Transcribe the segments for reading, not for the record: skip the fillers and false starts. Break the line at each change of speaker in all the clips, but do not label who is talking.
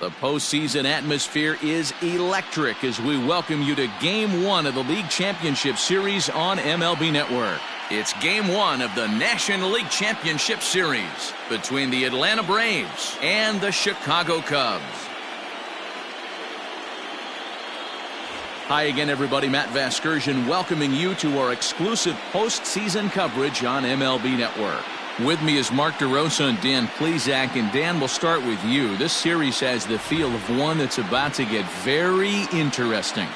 The postseason atmosphere is electric as we welcome you to Game 1 of the League Championship Series on MLB Network. It's Game 1 of the National League Championship Series between the Atlanta Braves and the Chicago Cubs. Hi again, everybody. Matt Vasgersian welcoming you to our exclusive postseason coverage on MLB Network. With me is Mark DeRosa and Dan Plesac, and Dan, we'll start with you. This series has the feel of one that's about to get very interesting.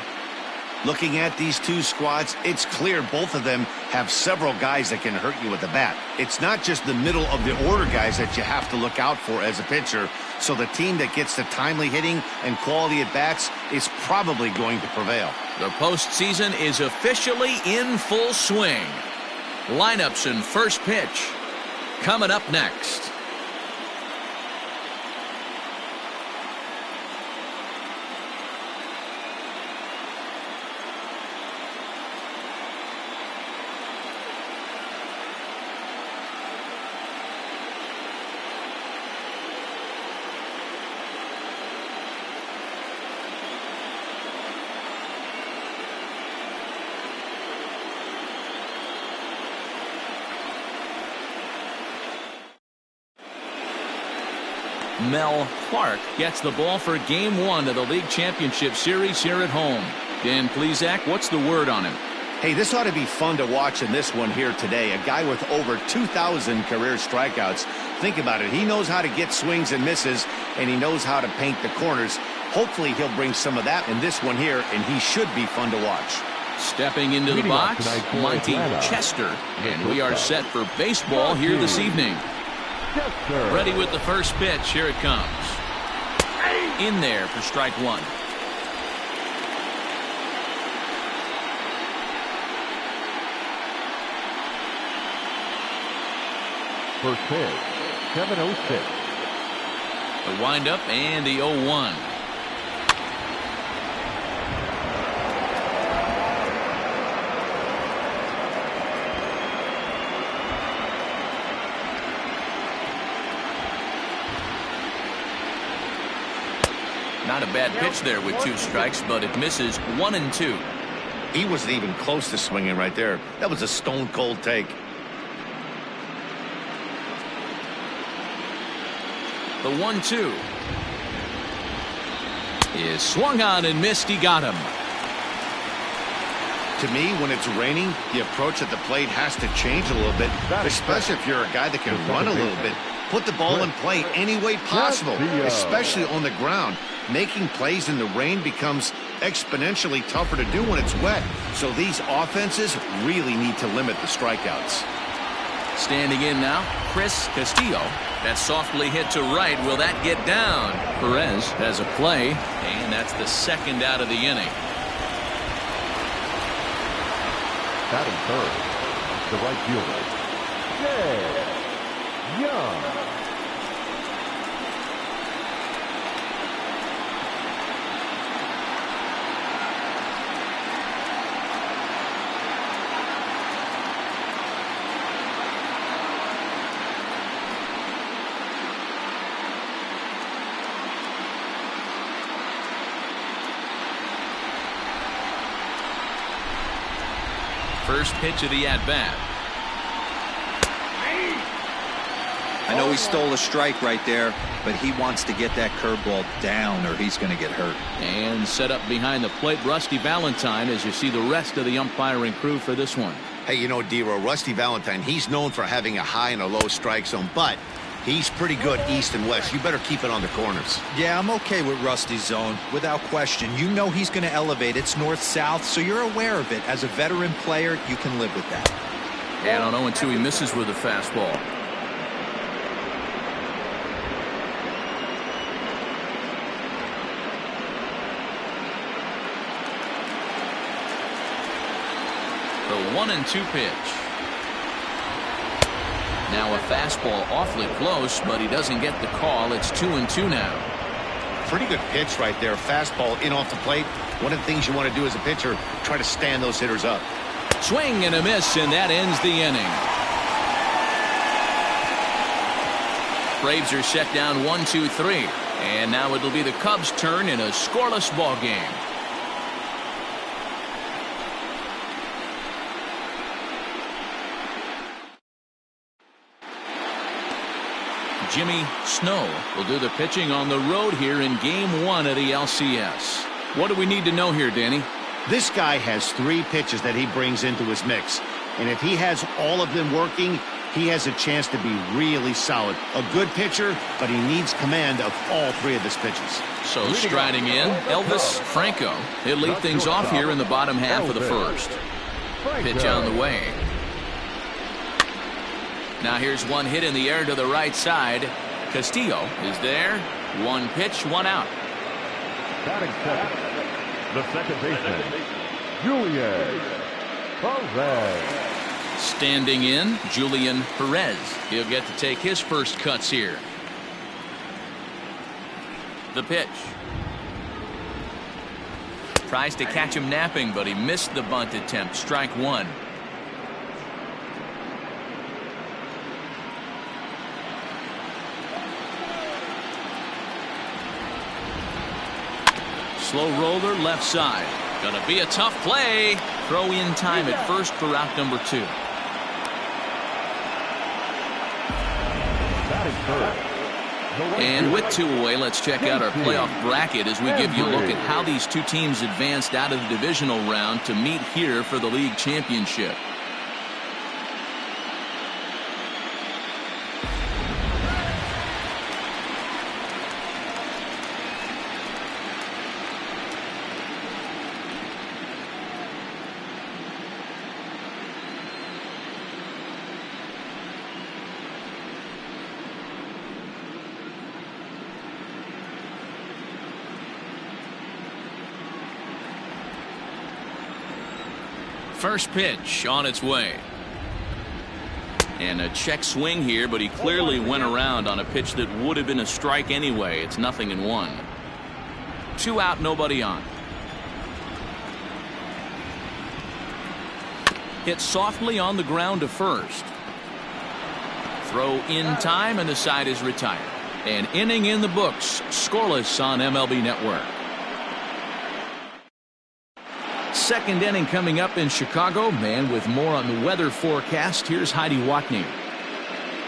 Looking at these two squads, it's clear both of them have several guys that can hurt you with the bat. It's not just the middle of the order guys that you have to look out for as a pitcher. So the team that gets the timely hitting and quality at bats is probably going to prevail.
The postseason is officially in full swing. Lineups and first pitch coming up next. Mel Clark gets the ball for Game 1 of the League Championship Series here at home. Dan Plesac, what's the word on him?
Hey, this ought to be fun to watch in this one here today. A guy with over 2,000 career strikeouts. Think about it. He knows how to get swings and misses, and he knows how to paint the corners. Hopefully he'll bring some of that in this one here, and he should be fun to watch.
Stepping into the box, Monty Chester, and we are set for baseball here this evening. Ready with the first pitch. Here it comes. In there for strike one.
First pitch, 7:06.
The windup and the 0-1. Not a bad pitch there with two strikes, but it misses 1 and 2.
He wasn't even close to swinging right there. That was a stone-cold take.
The 1-2 is swung on and missed. He got him.
To me, when it's raining, the approach at the plate has to change a little bit, especially if you're a guy that can run a little bit. Put the ball in play any way possible, especially on the ground. Making plays in the rain becomes exponentially tougher to do when it's wet. So these offenses really need to limit the strikeouts.
Standing in now, Chris Castillo. That softly hit to right. Will that get down? Perez has a play, and that's the second out of the inning.
Batting third, the right fielder, Jay Young.
First pitch of the at-bat.
I know he stole a strike right there, but he wants to get that curveball down or he's going to get hurt.
And set up behind the plate, Rusty Valentine, as you see the rest of the umpiring crew for this one.
Hey, you know, D-Row, Rusty Valentine, he's known for having a high and a low strike zone, but he's pretty good east and west. You better keep it on the corners.
Yeah, I'm okay with Rusty's zone, without question. You know he's going to elevate. It's north-south, so you're aware of it. As a veteran player, you can live with that.
And on 0-2, he misses with a fastball. The 1-2 pitch. Now a fastball awfully close, but he doesn't get the call. It's 2-2 now.
Pretty good pitch right there. Fastball in off the plate. One of the things you want to do as a pitcher, try to stand those hitters up.
Swing and a miss, and that ends the inning. Braves are set down 1-2-3. And now it'll be the Cubs' turn in a scoreless ball game. Jimmy Snow will do the pitching on the road here in Game 1 of the LCS. What do we need to know here, Danny?
This guy has 3 pitches that he brings into his mix. And if he has all of them working, he has a chance to be really solid. A good pitcher, but he needs command of all 3 of his pitches.
So striding in, Elvis Franco. He'll lead things off here in the bottom half of the first. Pitch on the way. Now here's one hit in the air to the right side. Castillo is there. 1 pitch, 1 out.
Batting second, the second baseman, Julian Perez.
Standing in, Julian Perez. He'll get to take his first cuts here. The pitch. Tries to catch him napping, but he missed the bunt attempt. Strike 1. Slow roller left side. Gonna be a tough play. Throw in time at first for out number 2. And with 2 away, let's check out our playoff bracket as we give you a look at how these 2 teams advanced out of the divisional round to meet here for the league championship. First pitch on its way. And a check swing here, but he clearly went around on a pitch that would have been a strike anyway. It's 0-1. 2 out, nobody on. Hit softly on the ground to first. Throw in time, and the side is retired. An inning in the books, scoreless on MLB Network. Second inning coming up in Chicago. Man, with more on the weather forecast, here's Heidi Watney.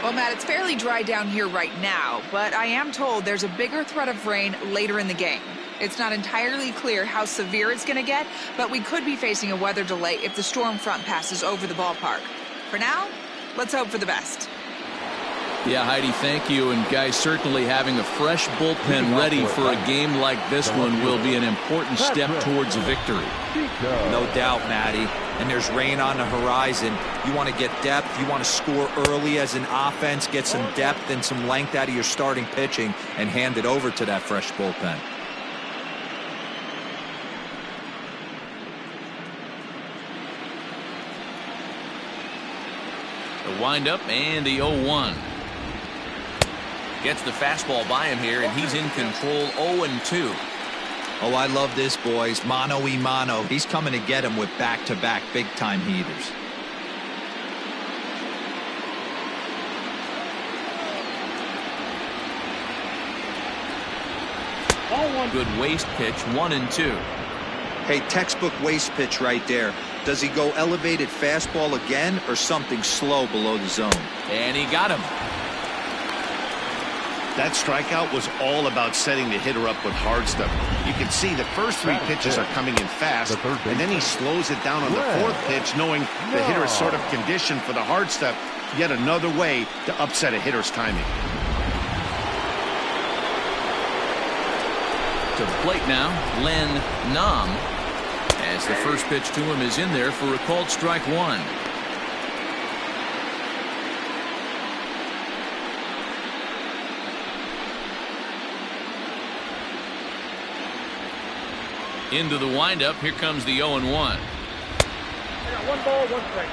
Well, Matt, it's fairly dry down here right now, but I am told there's a bigger threat of rain later in the game. It's not entirely clear how severe it's going to get, but we could be facing a weather delay if the storm front passes over the ballpark. For now, let's hope for the best.
Yeah, Heidi, thank you. And guys, certainly having a fresh bullpen ready for a game like this one will be an important step towards a victory.
No doubt, Matty. And there's rain on the horizon. You want to get depth. You want to score early as an offense, get some depth and some length out of your starting pitching, and hand it over to that fresh bullpen.
The windup and the 0-1. Gets the fastball by him here, and he's in control. 0-2.
Oh, I love this, boys. Mano-y-mano. He's coming to get him with back-to-back big-time heaters.
Good waste pitch. 1-2.
Hey, textbook waste pitch right there. Does he go elevated fastball again or something slow below the zone?
And he got him.
That strikeout was all about setting the hitter up with hard stuff. You can see the first 3 pitches are coming in fast, and then he slows it down on the 4th pitch, knowing the hitter is sort of conditioned for the hard stuff. Yet another way to upset a hitter's timing.
To the plate now, Len Nam, as the first pitch to him is in there for a called strike 1. Into the windup. Here comes the 0-1.
I got 1 ball, 1 strike.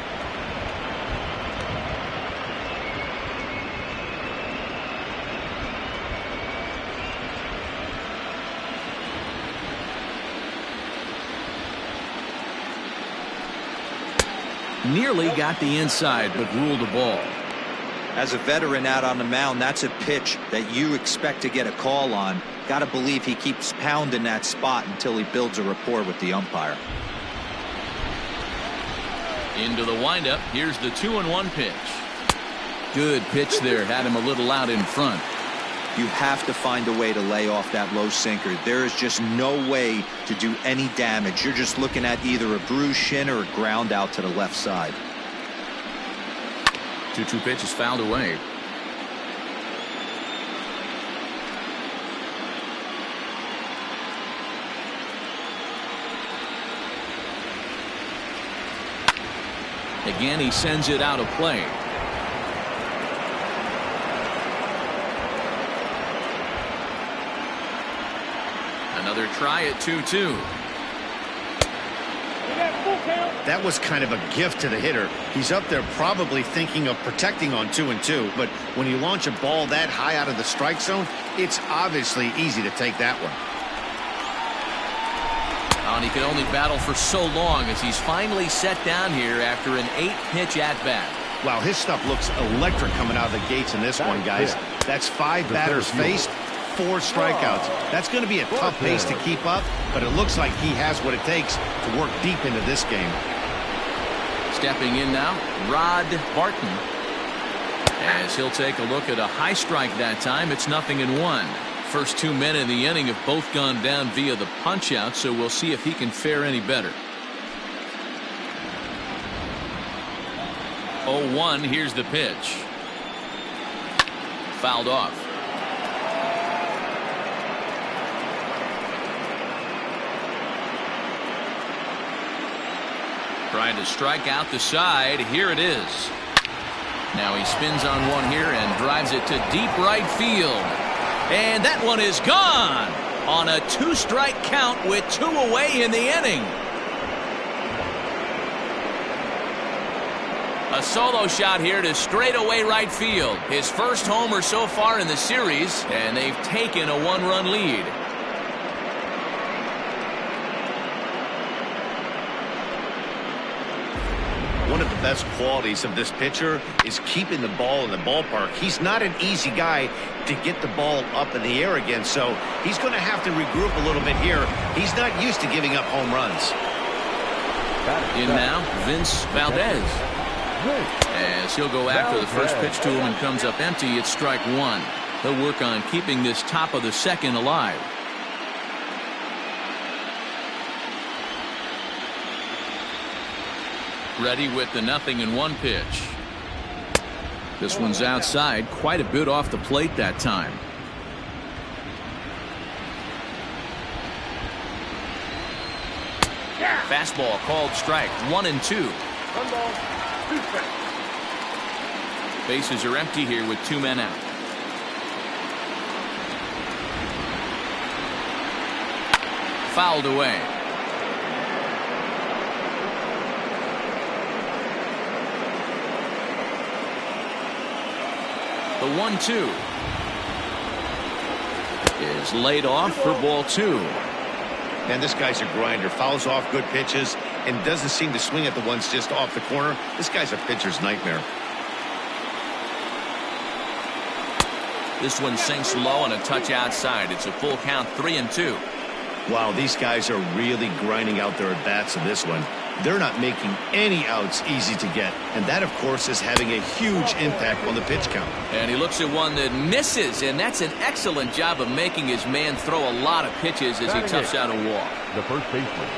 Nearly got the inside, but ruled the ball.
As a veteran out on the mound, that's a pitch that you expect to get a call on. Got to believe he keeps pounding that spot until he builds a rapport with the umpire.
Into the windup. Here's the 2-1 pitch. Good pitch there. Had him a little out in front.
You have to find a way to lay off that low sinker. There is just no way to do any damage. You're just looking at either a bruised shin or a ground out to the left side.
2-2 pitch is fouled away. Again, he sends it out of play. Another try at 2-2.
That was kind of a gift to the hitter. He's up there probably thinking of protecting on 2-2, but when you launch a ball that high out of the strike zone, it's obviously easy to take that one.
And he can only battle for so long as he's finally set down here after an 8-pitch at-bat.
Wow, his stuff looks electric coming out of the gates in this one, guys. That's 5 batters faced, 4 strikeouts. That's going to be a tough pace to keep up, but it looks like he has what it takes to work deep into this game.
Stepping in now, Barton. As he'll take a look at a high strike that time, it's 0-1. First 2 men in the inning have both gone down via the punch-out, so we'll see if he can fare any better. 0-1, here's the pitch. Fouled off. Trying to strike out the side. Here it is. Now he spins on one here and drives it to deep right field. And that one is gone on a 2-strike count with 2 away in the inning. A solo shot here to straightaway right field. His first homer so far in the series, and they've taken a 1-run lead.
One of the best qualities of this pitcher is keeping the ball in the ballpark. He's not an easy guy to get the ball up in the air again, so he's going to have to regroup a little bit here. He's not used to giving up home runs.
In now, Vince Valdez. As he'll go after the first pitch to him and comes up empty, it's strike 1. He'll work on keeping this top of the second alive. Ready with the 0-1 pitch. This one's outside, quite a bit off the plate that time. Fastball called strike. 1-2.
1 ball, 2 strikes.
Bases are empty here with 2 men out. Fouled away. The 1-2 is laid off for ball 2.
And this guy's a grinder. Fouls off good pitches and doesn't seem to swing at the ones just off the corner. This guy's a pitcher's nightmare.
This one sinks low and a touch outside. It's a full count, 3-2.
Wow, these guys are really grinding out their at-bats in this one. They're not making any outs easy to get. And that, of course, is having a huge impact on the pitch count.
And he looks at one that misses, and that's an excellent job of making his man throw a lot of pitches as he toughs out a walk.
The first baseman,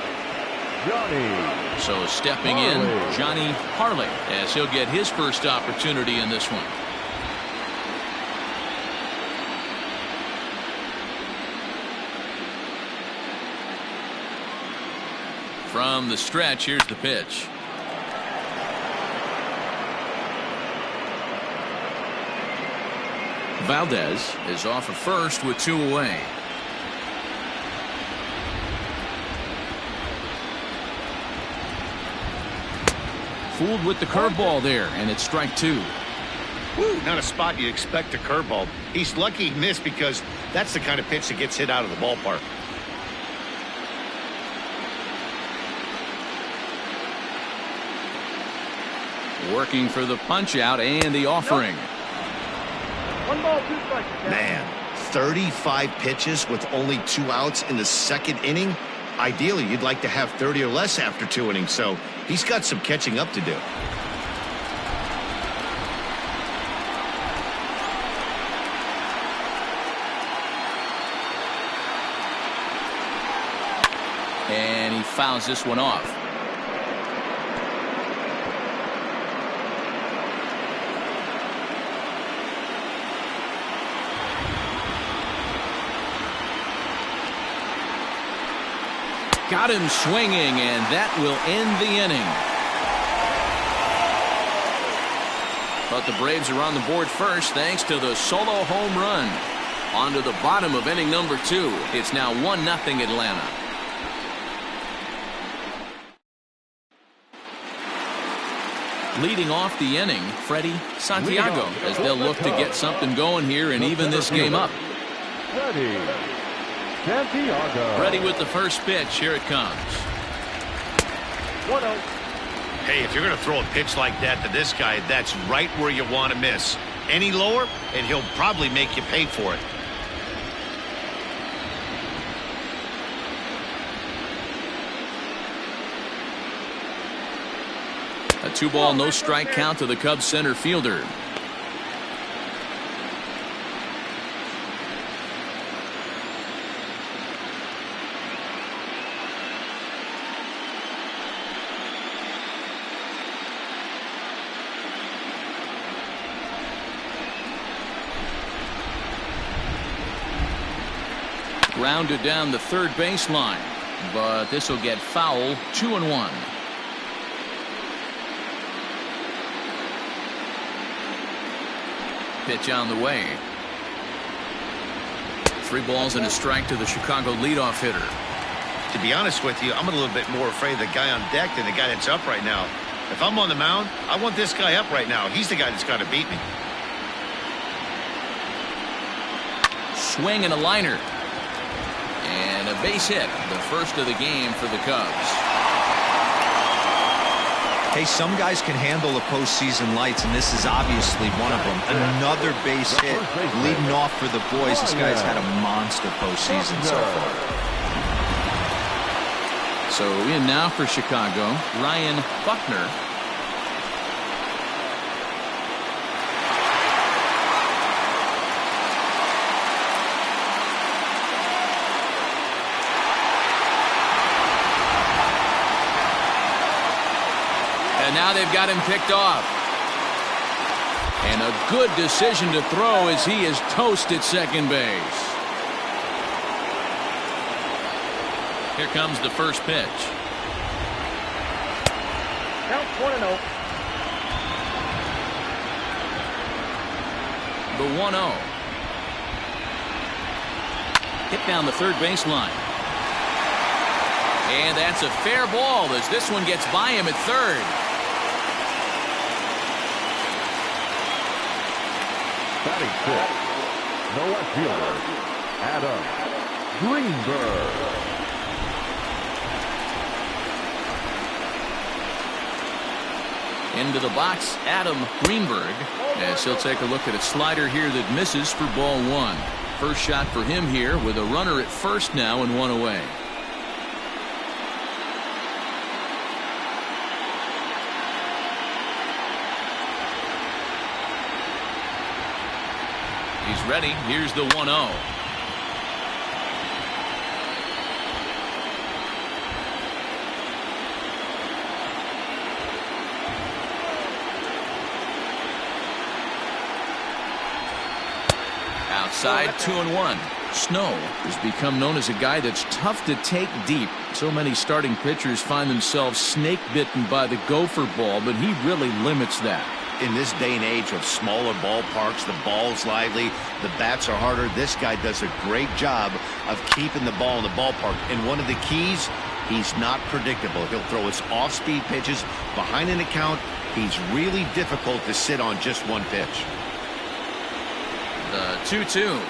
Johnny.
So stepping in, Johnny Harley, as he'll get his first opportunity in this one. From the stretch, here's the pitch. Valdez is off of first with 2 away. Fooled with the curveball there, and it's strike 2.
Woo, not a spot you expect a curveball. He's lucky he missed because that's the kind of pitch that gets hit out of the ballpark.
Working for the punch out and the offering.
1 ball, 2 strikes.
Man, 35 pitches with only 2 outs in the second inning. Ideally, you'd like to have 30 or less after 2 innings, so he's got some catching up to do.
And he fouls this one off. Got him swinging, and that will end the inning. But the Braves are on the board first thanks to the solo home run. On to the bottom of inning number 2. It's now 1-0 Atlanta. Leading off the inning, Freddie Santiago, as they'll look to get something going here and even this game up.
Freddie Santiago.
Ready with the first pitch. Here it comes.
1-0.
Hey, if you're going to throw a pitch like that to this guy, that's right where you want to miss. Any lower, and he'll probably make you pay for it.
A 2-ball, no strike count to the Cubs center fielder. Grounded down the third baseline, but this will get foul. 2-1. Pitch on the way. 3 balls and a strike to the Chicago leadoff hitter.
To be honest with you, I'm a little bit more afraid of the guy on deck than the guy that's up right now. If I'm on the mound, I want this guy up right now. He's the guy that's got to beat me.
Swing and a liner. And a base hit, the first of the game for the Cubs.
Hey, some guys can handle the postseason lights, and this is obviously one of them. Another base hit leading off for the boys. This guy's had a monster postseason so far.
So in now for Chicago, Ryan Buckner. And now they've got him picked off. And a good decision to throw as he is toast at second base. Here comes the first pitch.
Count 1-0.
The 1-0. Hit down the third baseline. And that's a fair ball as this one gets by him at third.
Batting 6th, the left fielder, Adam Greenberg.
Into the box, Adam Greenberg, as he'll take a look at a slider here that misses for ball 1. First shot for him here with a runner at first now and 1 away. He's ready. Here's the 1-0. Outside, 2-1. Snow has become known as a guy that's tough to take deep. So many starting pitchers find themselves snake bitten by the gopher ball, but he really limits that.
In this day and age of smaller ballparks, the ball's lively, the bats are harder. This guy does a great job of keeping the ball in the ballpark. And one of the keys, he's not predictable. He'll throw his off-speed pitches behind an account. He's really difficult to sit on just one pitch.
The 2-2.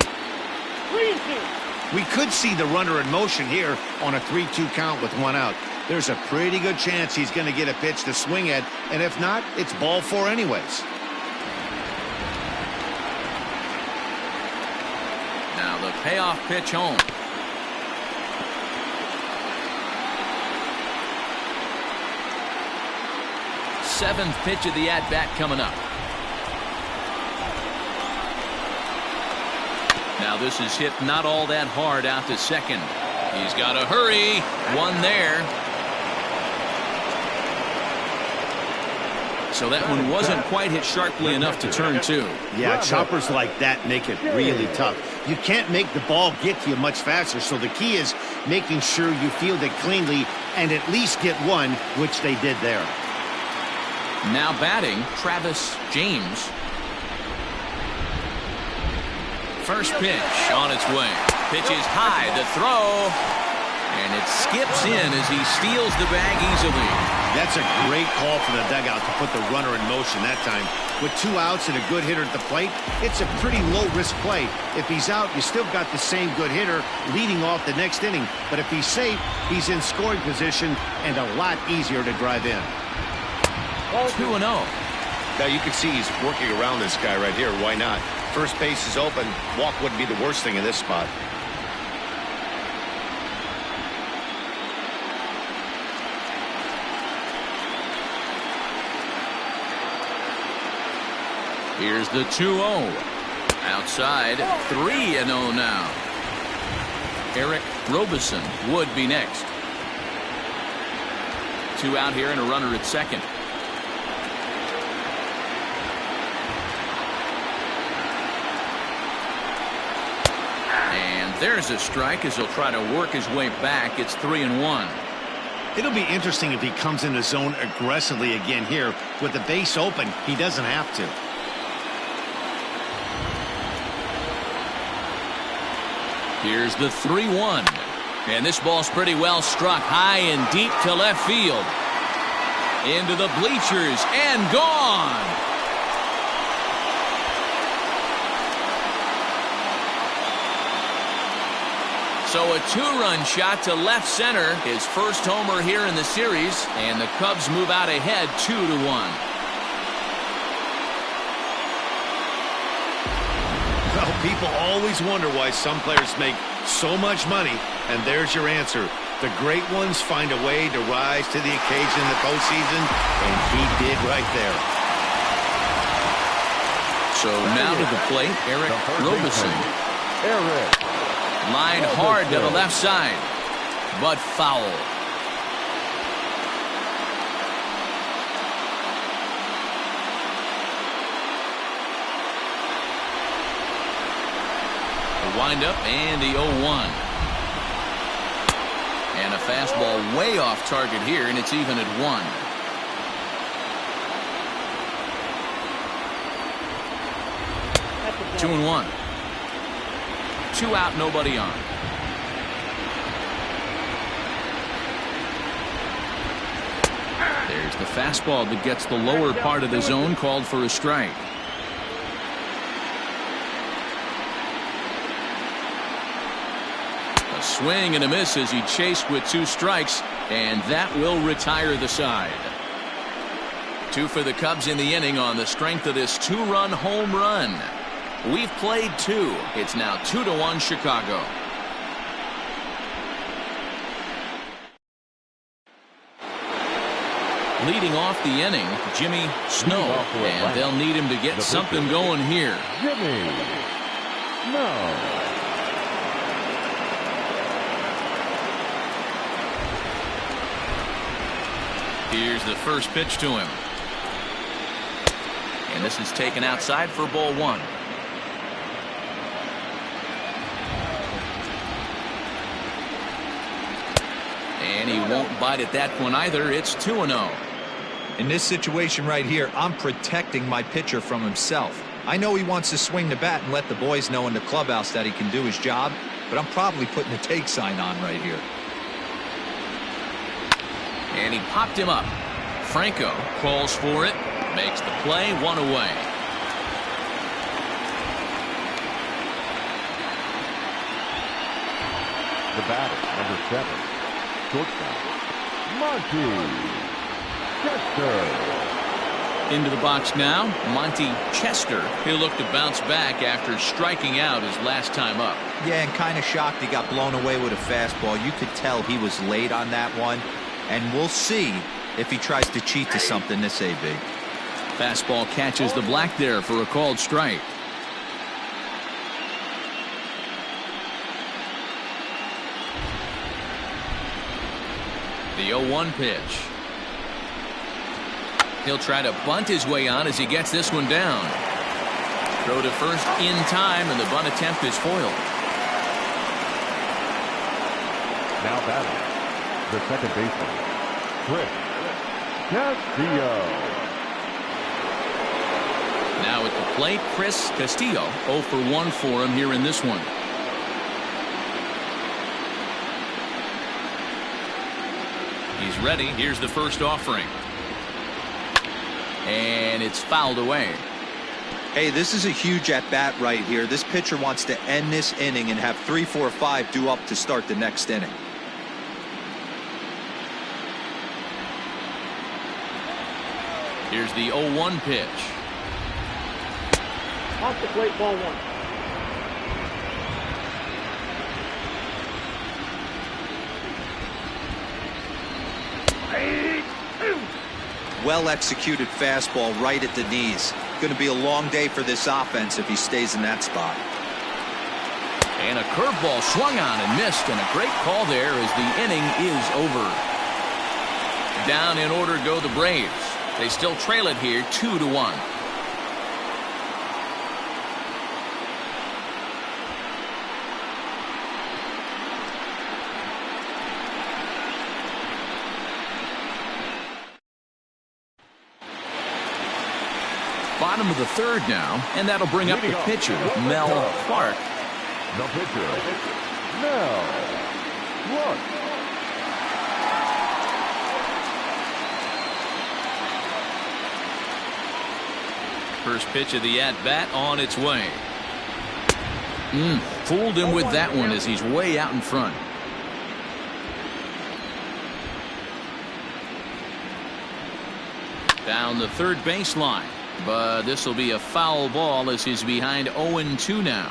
3-2.
We could see the runner in motion here on a 3-2 count with 1 out. There's a pretty good chance he's going to get a pitch to swing at, and if not, it's ball 4 anyways.
the payoff pitch home. Seventh pitch of the at-bat coming up. Now this is hit not all that hard out to second. He's got to hurry. One there. So that one wasn't quite hit sharply enough to turn two.
Yeah, choppers like that make it really tough. You can't make the ball get to you much faster, so the key is making sure you field it cleanly and at least get one, which they did there.
Now batting, Travis James. First pitch on its way. Pitch is high, the throw, and it skips in as he steals the bag easily.
That's a great call from the dugout to put the runner in motion that time. With 2 outs and a good hitter at the plate, it's a pretty low-risk play. If he's out, you still got the same good hitter leading off the next inning. But if he's safe, he's in scoring position and a lot easier to drive in.
2-0.
Now you can see he's working around this guy right here. Why not? First base is open. Walk wouldn't be the worst thing in this spot.
Here's the 2-0. Outside, 3-0 now. Eric Robeson would be next. 2 out here and a runner at second. And there's a strike as he'll try to work his way back. It's 3-1.
It'll be interesting if he comes in the zone aggressively again here. With the base open, he doesn't have to.
Here's the 3-1. And this ball's pretty well struck high and deep to left field. Into the bleachers and gone. So a 2-run shot to left center. His first homer here in the series. And the Cubs move out ahead 2-1.
Well, people always wonder why some players make so much money, and there's your answer. The great ones find a way to rise to the occasion in the postseason, and he did right there.
So now to the plate, Eric Robeson. Line hard to the left side, but foul. Wind up and the 0-1. And a fastball way off target here, and it's even at 1. That's 2-1. 2 out, nobody on. There's the fastball that gets the lower part of the zone, called for a strike. Swing and a miss as he chased with 2 strikes, and that will retire the side. 2 for the Cubs in the inning on the strength of this 2-run home run. We've played 2. It's now 2-1 Chicago. Leading off the inning, Jimmy Snow, and they'll need him to get something going here.
Jimmy Snow.
Here's the first pitch to him. And this is taken outside for ball 1. And he won't bite at that one either. It's 2-0.
In this situation right here, I'm protecting my pitcher from himself. I know he wants to swing the bat and let the boys know in the clubhouse that he can do his job, but I'm probably putting a take sign on right here.
And he popped him up. Franco calls for it, makes the play, 1 away.
The batter, number 7, shortstop, Monty Chester.
Into the box now, Monty Chester. He'll look to bounce back after striking out his last time up.
Yeah, and kind of shocked he got blown away with a fastball. You could tell he was late on that one. And we'll see if he tries to cheat to something this AB.
Fastball catches the black there for a called strike. The 0-1 pitch. He'll try to bunt his way on as he gets this one down. Throw to first in time, and the bunt attempt is foiled.
Now batting, the second baseman, Freddie Santiago.
Now at the plate, Chris Castillo. 0 for 1 for him here in this one. He's ready. Here's the first offering. And it's fouled away.
Hey, this is a huge at-bat right here. This pitcher wants to end this inning and have 3, 4, 5 due up to start the next inning.
Here's the 0-1 pitch.
Off the plate, ball 1.
Well executed fastball right at the knees. Going to be a long day for this offense if he stays in that spot.
And a curveball swung on and missed, and a great call there as the inning is over. Down in order go the Braves. They still trail it here 2-1. Bottom of the third now, and that'll bring up the pitcher, Mel Clark.
The pitcher, Mel Clark.
First pitch of the at-bat on its way. Fooled him with that one as he's way out in front. Down the third baseline. But this will be a foul ball as he's behind 0-2 now.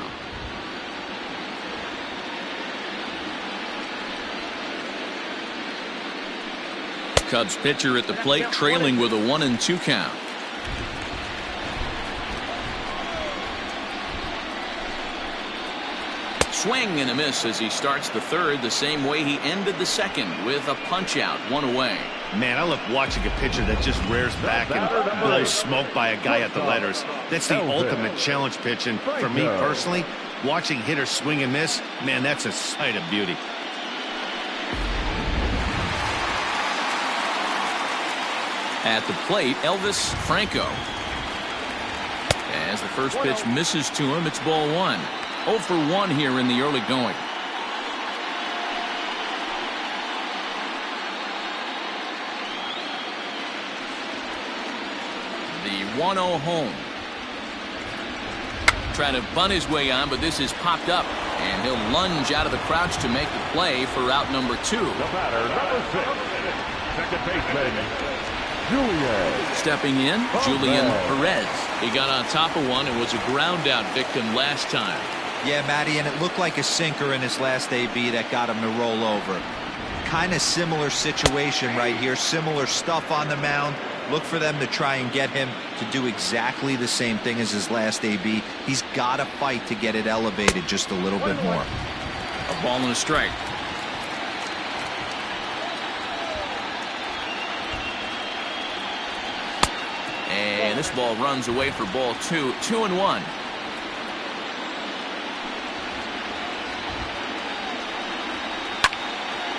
Cubs pitcher at the plate trailing with a 1-2 count. Swing and a miss as he starts the third the same way he ended the second with a punch out, 1 away.
Man, I love watching a pitcher that just rears back and blows smoke by a guy at the letters. That's the ultimate challenge pitch, and for me personally, watching hitters swing and miss, man, that's a sight of beauty.
At the plate, Elvis Franco. As the first pitch misses to him, it's ball 1. 0 for 1 here in the early going. The 1-0 home. Trying to bunt his way on, but this is popped up, and he'll lunge out of the crouch to make the play for out number 2.
The batter, number 6, second baseman, Julian.
Stepping in, Julian Perez. He got on top of one and was a ground out victim last time.
Yeah, Matty, and it looked like a sinker in his last AB that got him to roll over. Kind of similar situation right here. Similar stuff on the mound. Look for them to try and get him to do exactly the same thing as his last AB. He's got to fight to get it elevated just a little bit more.
A ball and a strike. And this ball runs away for ball 2. 2-1.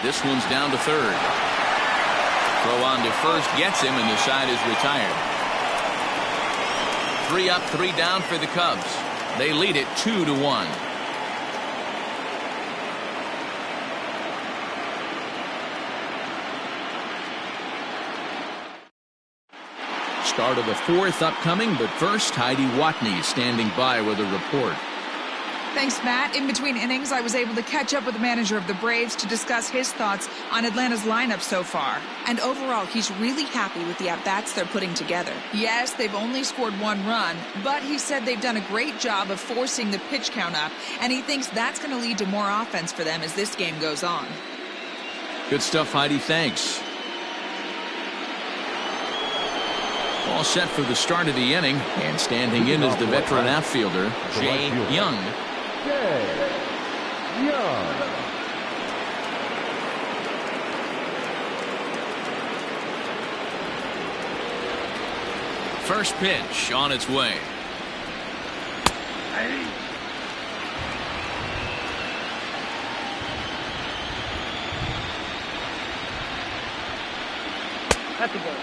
This one's down to third. Throw on to first gets him, and the side is retired. 3 up, 3 down for the Cubs. They lead it 2-1. Start of the 4th upcoming, but first Heidi Watney standing by with a report.
Thanks, Matt. In between innings, I was able to catch up with the manager of the Braves to discuss his thoughts on Atlanta's lineup so far. And overall, he's really happy with the at-bats they're putting together. Yes, they've only scored 1 run, but he said they've done a great job of forcing the pitch count up, and he thinks that's going to lead to more offense for them as this game goes on.
Good stuff, Heidi. Thanks. All set for the start of the inning, and standing in is the veteran outfielder, Jay Young. First pitch on its way.
That's the ball.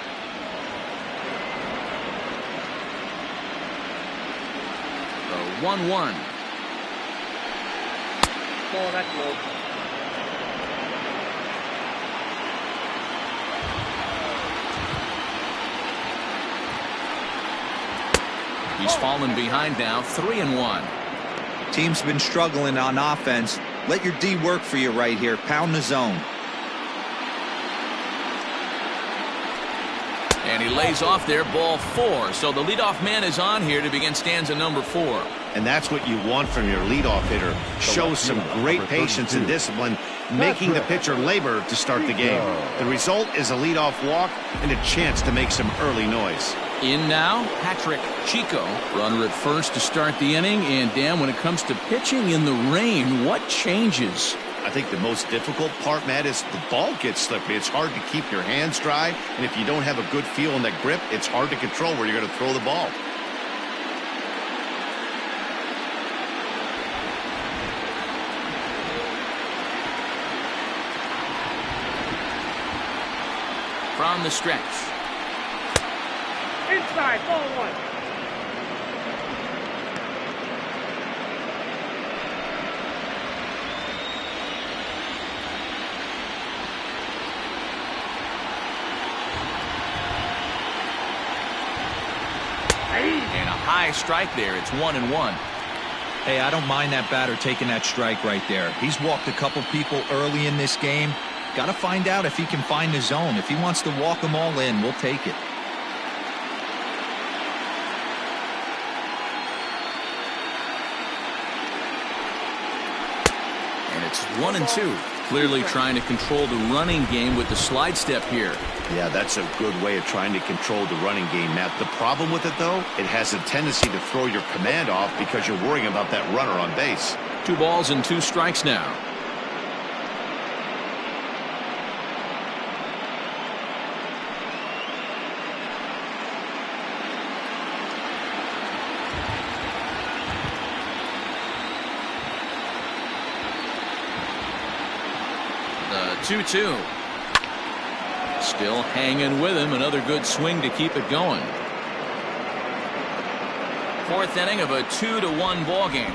The 1-1.
Ball, that's low.
He's fallen behind now, 3-1.
Team's been struggling on offense. Let your D work for you right here. Pound the zone.
And he lays off there, ball 4. So the leadoff man is on here to begin stanza number 4.
And that's what you want from your leadoff hitter. Shows some great patience and discipline, making the pitcher labor to start the game. The result is a leadoff walk and a chance to make some early noise.
In now, Patrick Chico. Runner at first to start the inning. And Dan, when it comes to pitching in the rain, what changes?
I think the most difficult part, Matt, is the ball gets slippery. It's hard to keep your hands dry, and if you don't have a good feel in that grip, it's hard to control where you're going to throw the ball.
From the stretch.
Inside, ball 1.
And a high strike there. It's 1-1.
Hey, I don't mind that batter taking that strike right there. He's walked a couple people early in this game. Got to find out if he can find the zone. If he wants to walk them all in, we'll take it.
And it's 1-2. Clearly trying to control the running game with the slide step here.
Yeah, that's a good way of trying to control the running game, Matt. The problem with it, though, it has a tendency to throw your command off because you're worrying about that runner on base.
2 balls and 2 strikes now. The 2-2. Still hanging with him. Another good swing to keep it going. 4th inning of a 2-1 ball game.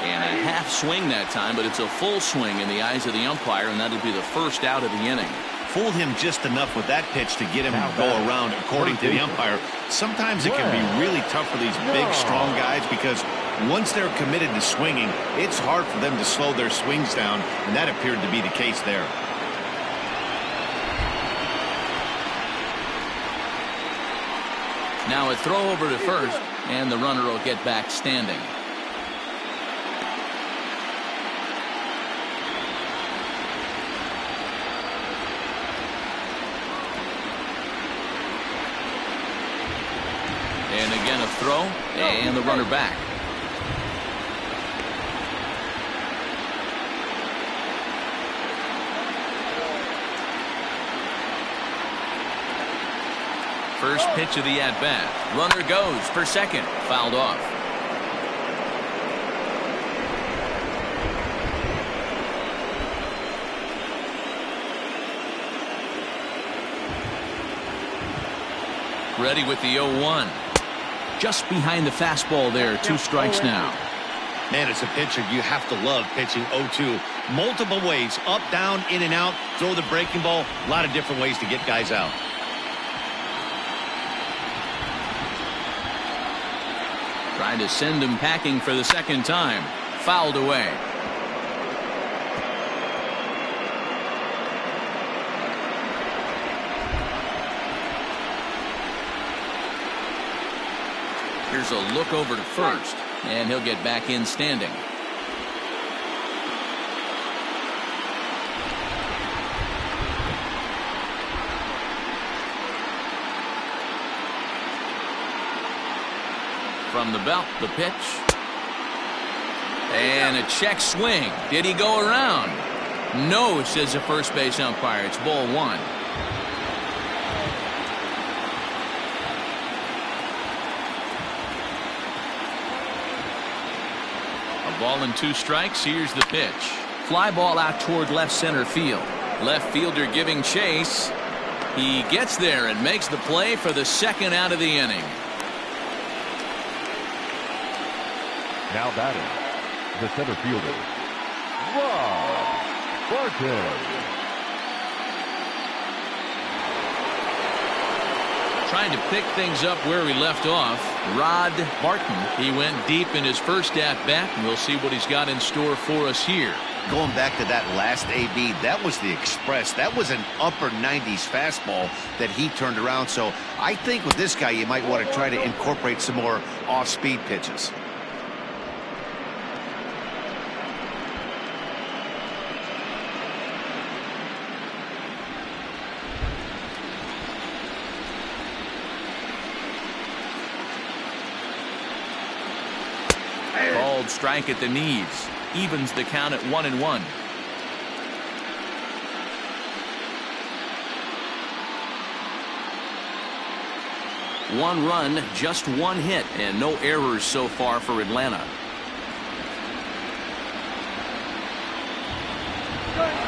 And a half swing that time, but it's a full swing in the eyes of the umpire, and that'll be the first out of the inning.
Fooled him just enough with that pitch to get him to go around, according to the umpire. Sometimes it can be really tough for these big, strong guys because once they're committed to swinging, it's hard for them to slow their swings down, and that appeared to be the case there.
Now a throw over to first, and the runner will get back standing. And again a throw, and the runner back. First pitch of the at-bat. Runner goes for second. Fouled off. Ready with the 0-1. Just behind the fastball there. 2 strikes now.
Man, as a pitcher, you have to love pitching 0-2. Multiple ways, up, down, in and out, throw the breaking ball. A lot of different ways to get guys out.
Trying to send him packing for the second time. Fouled away. Here's a look over to first, and he'll get back in standing. From the belt, the pitch. And a check swing. Did he go around? No, says the first base umpire. It's ball one. Ball and 2 strikes. Here's the pitch. Fly ball out toward left center field. Left fielder giving chase. He gets there and makes the play for the second out of the inning.
Now batting, the center fielder, Barton.
Trying to pick things up where he left off. Rod Barton. He went deep in his first at-bat, and we'll see what he's got in store for us here.
Going back to that last AB, that was the express. That was an upper 90s fastball that he turned around. So I think with this guy, you might want to try to incorporate some more off-speed pitches.
Called strike at the knees. Evens the count at 1-1. One run, just one hit, and no errors so far for Atlanta.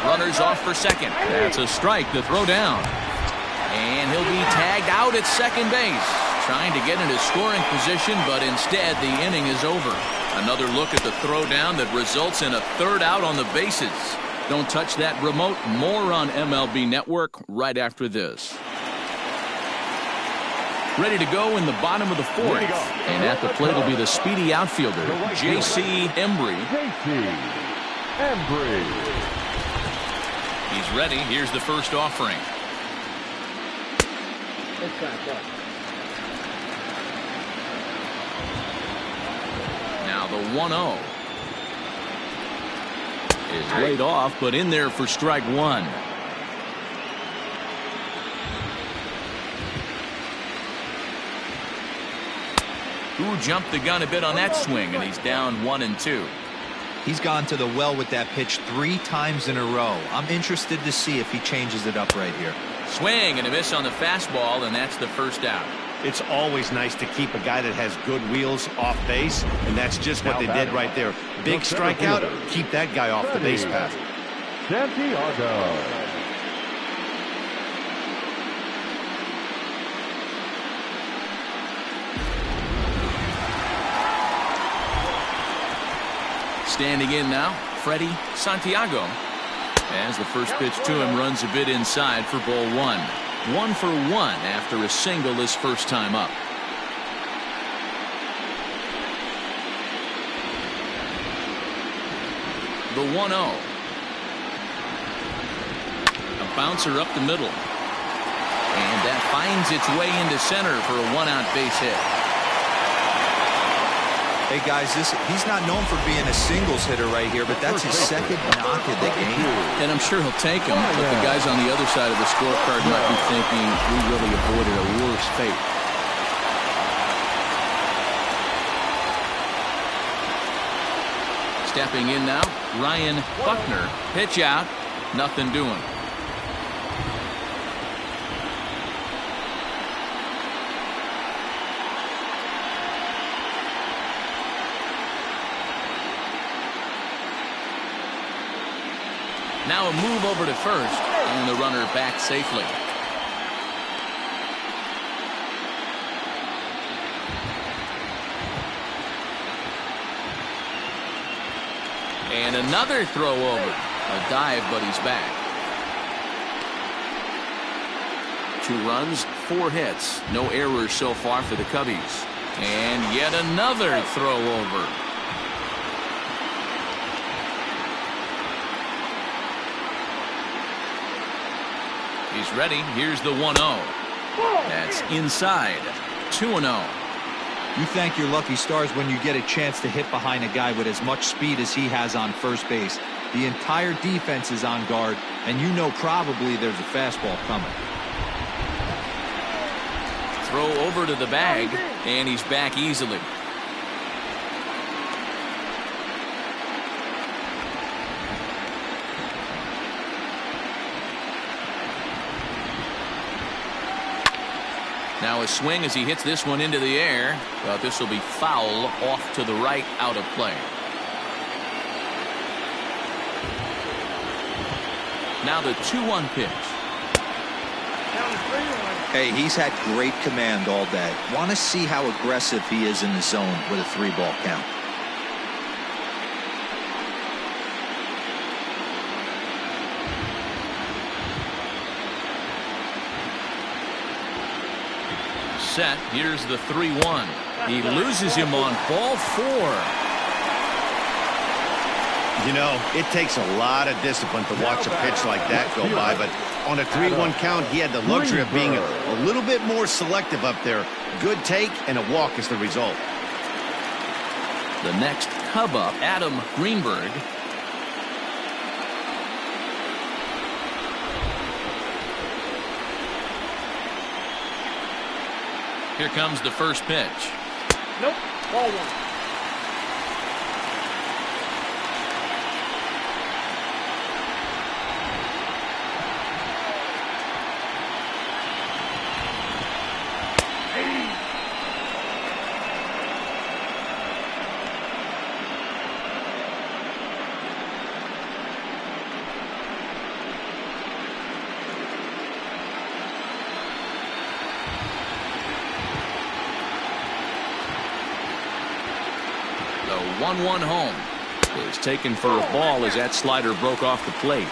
Runners off for second. That's a strike. The throw down. And he'll be tagged out at second base. Trying to get into scoring position, but instead the inning is over. Another look at the throw down that results in a third out on the bases. Don't touch that remote. More on MLB Network right after this. Ready to go in the bottom of the fourth. And at the plate will be the speedy outfielder, J.C. Embry. He's ready. Here's the first offering. Now the 1-0 is laid off, but in there for strike one. Who jumped the gun a bit on that swing, and he's down 1-2.
He's gone to the well with that pitch 3 times in a row. I'm interested to see if he changes it up right here.
Swing and a miss on the fastball, and that's the first out.
It's always nice to keep a guy that has good wheels off base, and that's just what they did right there. Big strikeout, keep that guy off the base path.
Santiago.
Standing in now, Freddie Santiago. As the first pitch to him runs a bit inside for ball one. 1 for 1 after a single his first time up. The 1-0. A bouncer up the middle. And that finds its way into center for a 1-out base hit.
Hey guys, he's not known for being a singles hitter right here, but that's his second knock of the game.
And I'm sure he'll take him, but the guys on the other side of the scorecard might be thinking we really avoided a worse fate. Stepping in now, Ryan Buckner. Pitch out, nothing doing. Now a move over to first, and the runner back safely. And another throw over. A dive, but he's back. 2 runs, 4 hits. No errors so far for the Cubbies. And yet another throw over. He's ready. Here's the 1-0. That's inside. 2-0.
You thank your lucky stars when you get a chance to hit behind a guy with as much speed as he has on first base. The entire defense is on guard, and you know probably there's a fastball coming.
Throw over to the bag, and he's back easily. Now a swing as he hits this one into the air, but this will be foul off to the right, out of play. Now the 2-1 pitch.
Hey, he's had great command all day. Want to see how aggressive he is in the zone with a 3-ball count.
Set. Here's the 3-1. He loses him on ball 4.
You know, it takes a lot of discipline to watch a pitch like that go by, but on a 3-1 count, he had the luxury of being a little bit more selective up there. Good take and a walk is the result.
The next Cub up, Adam Greenberg. Here comes the first pitch.
Nope. Ball 1.
The 1-1 home is taken for a ball as that slider broke off the plate.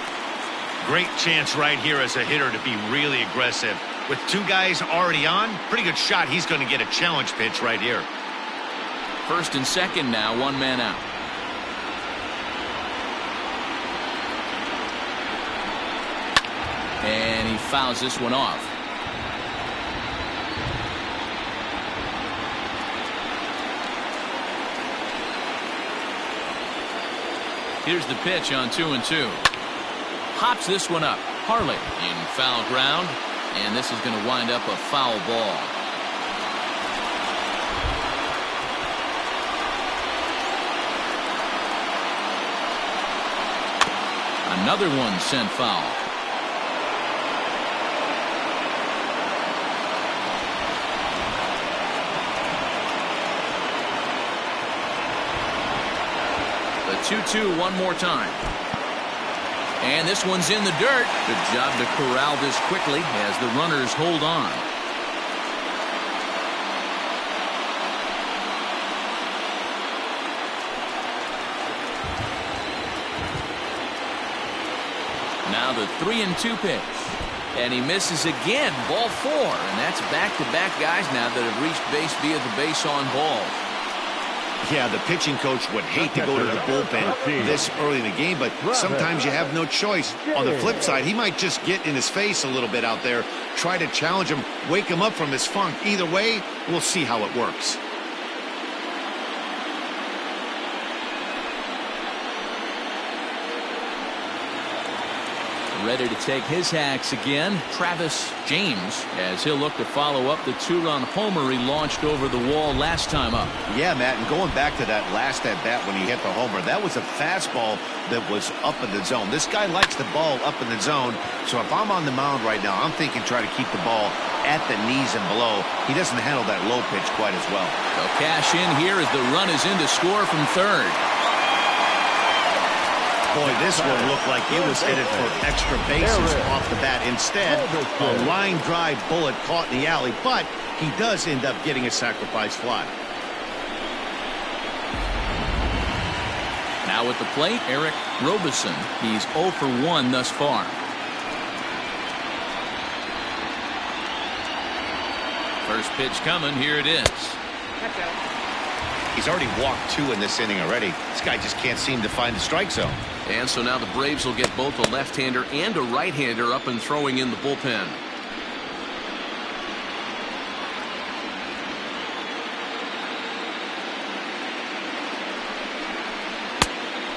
Great chance right here as a hitter to be really aggressive. With 2 guys already on, pretty good shot. He's going to get a challenge pitch right here.
First and second now, 1 man out. And he fouls this one off. Here's the pitch on 2-2. Hops this one up. Harley in foul ground, and this is going to wind up a foul ball. Another one sent foul. The 2-2 one more time. And this one's in the dirt. Good job to corral this quickly as the runners hold on. Now the 3-2 pitch. And he misses again. Ball 4. And that's back-to-back guys now that have reached base via the base on ball.
Yeah, the pitching coach would hate to go to the bullpen this early in the game, but sometimes you have no choice. On the flip side, he might just get in his face a little bit out there, try to challenge him, wake him up from his funk. Either way, we'll see how it works.
Ready to take his hacks again, Travis James, as he'll look to follow up the 2-run homer he launched over the wall last time up.
Yeah, Matt, and going back to that last at-bat when he hit the homer, that was a fastball that was up in the zone. This guy likes the ball up in the zone, so if I'm on the mound right now, I'm thinking try to keep the ball at the knees and below. He doesn't handle that low pitch quite as well.
They'll cash in here as the run is in to score from third.
Boy, this one looked like it was headed for extra bases off the bat. Instead, a line drive bullet caught in the alley, but he does end up getting a sacrifice fly.
Now Now at the plate, Eric Robeson. He's 0 for 1 thus far. First pitch coming. Here it is.
He's already walked 2 in this inning already. This guy just can't seem to find the strike zone.
And so now the Braves will get both a left-hander and a right-hander up and throwing in the bullpen.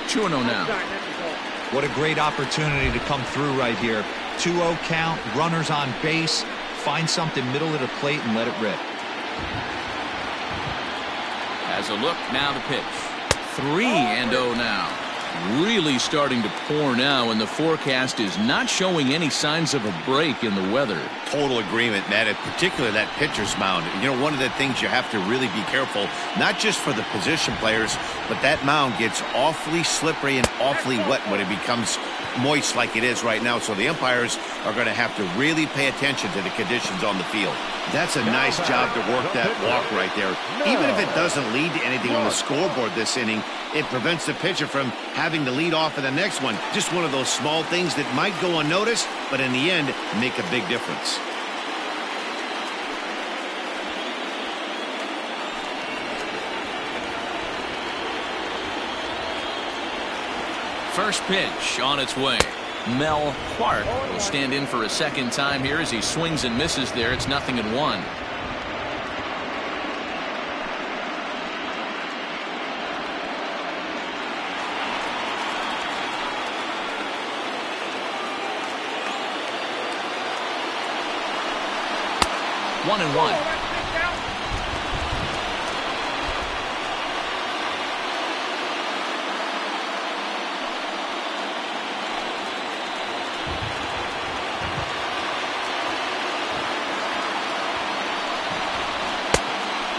2-0 now.
What a great opportunity to come through right here. 2-0 count, runners on base. Find something middle of the plate and let it rip.
As a look, now the pitch. 3-0 now. Really starting to pour now, and the forecast is not showing any signs of a break in the weather.
Total agreement, Matt, and particularly that pitcher's mound. You know, one of the things you have to really be careful, not just for the position players, but that mound gets awfully slippery and awfully wet when it becomes moist like it is right now. So the umpires are going to have to really pay attention to the conditions on the field. That's a nice job to work that walk right there. Even if it doesn't lead to anything on the scoreboard this inning, it prevents the pitcher from having to lead off in the next one. Just one of those small things that might go unnoticed, but in the end, make a big difference.
First pitch on its way. Mel Clark will stand in for a second time here as he swings and misses there. It's 0-1. One and one.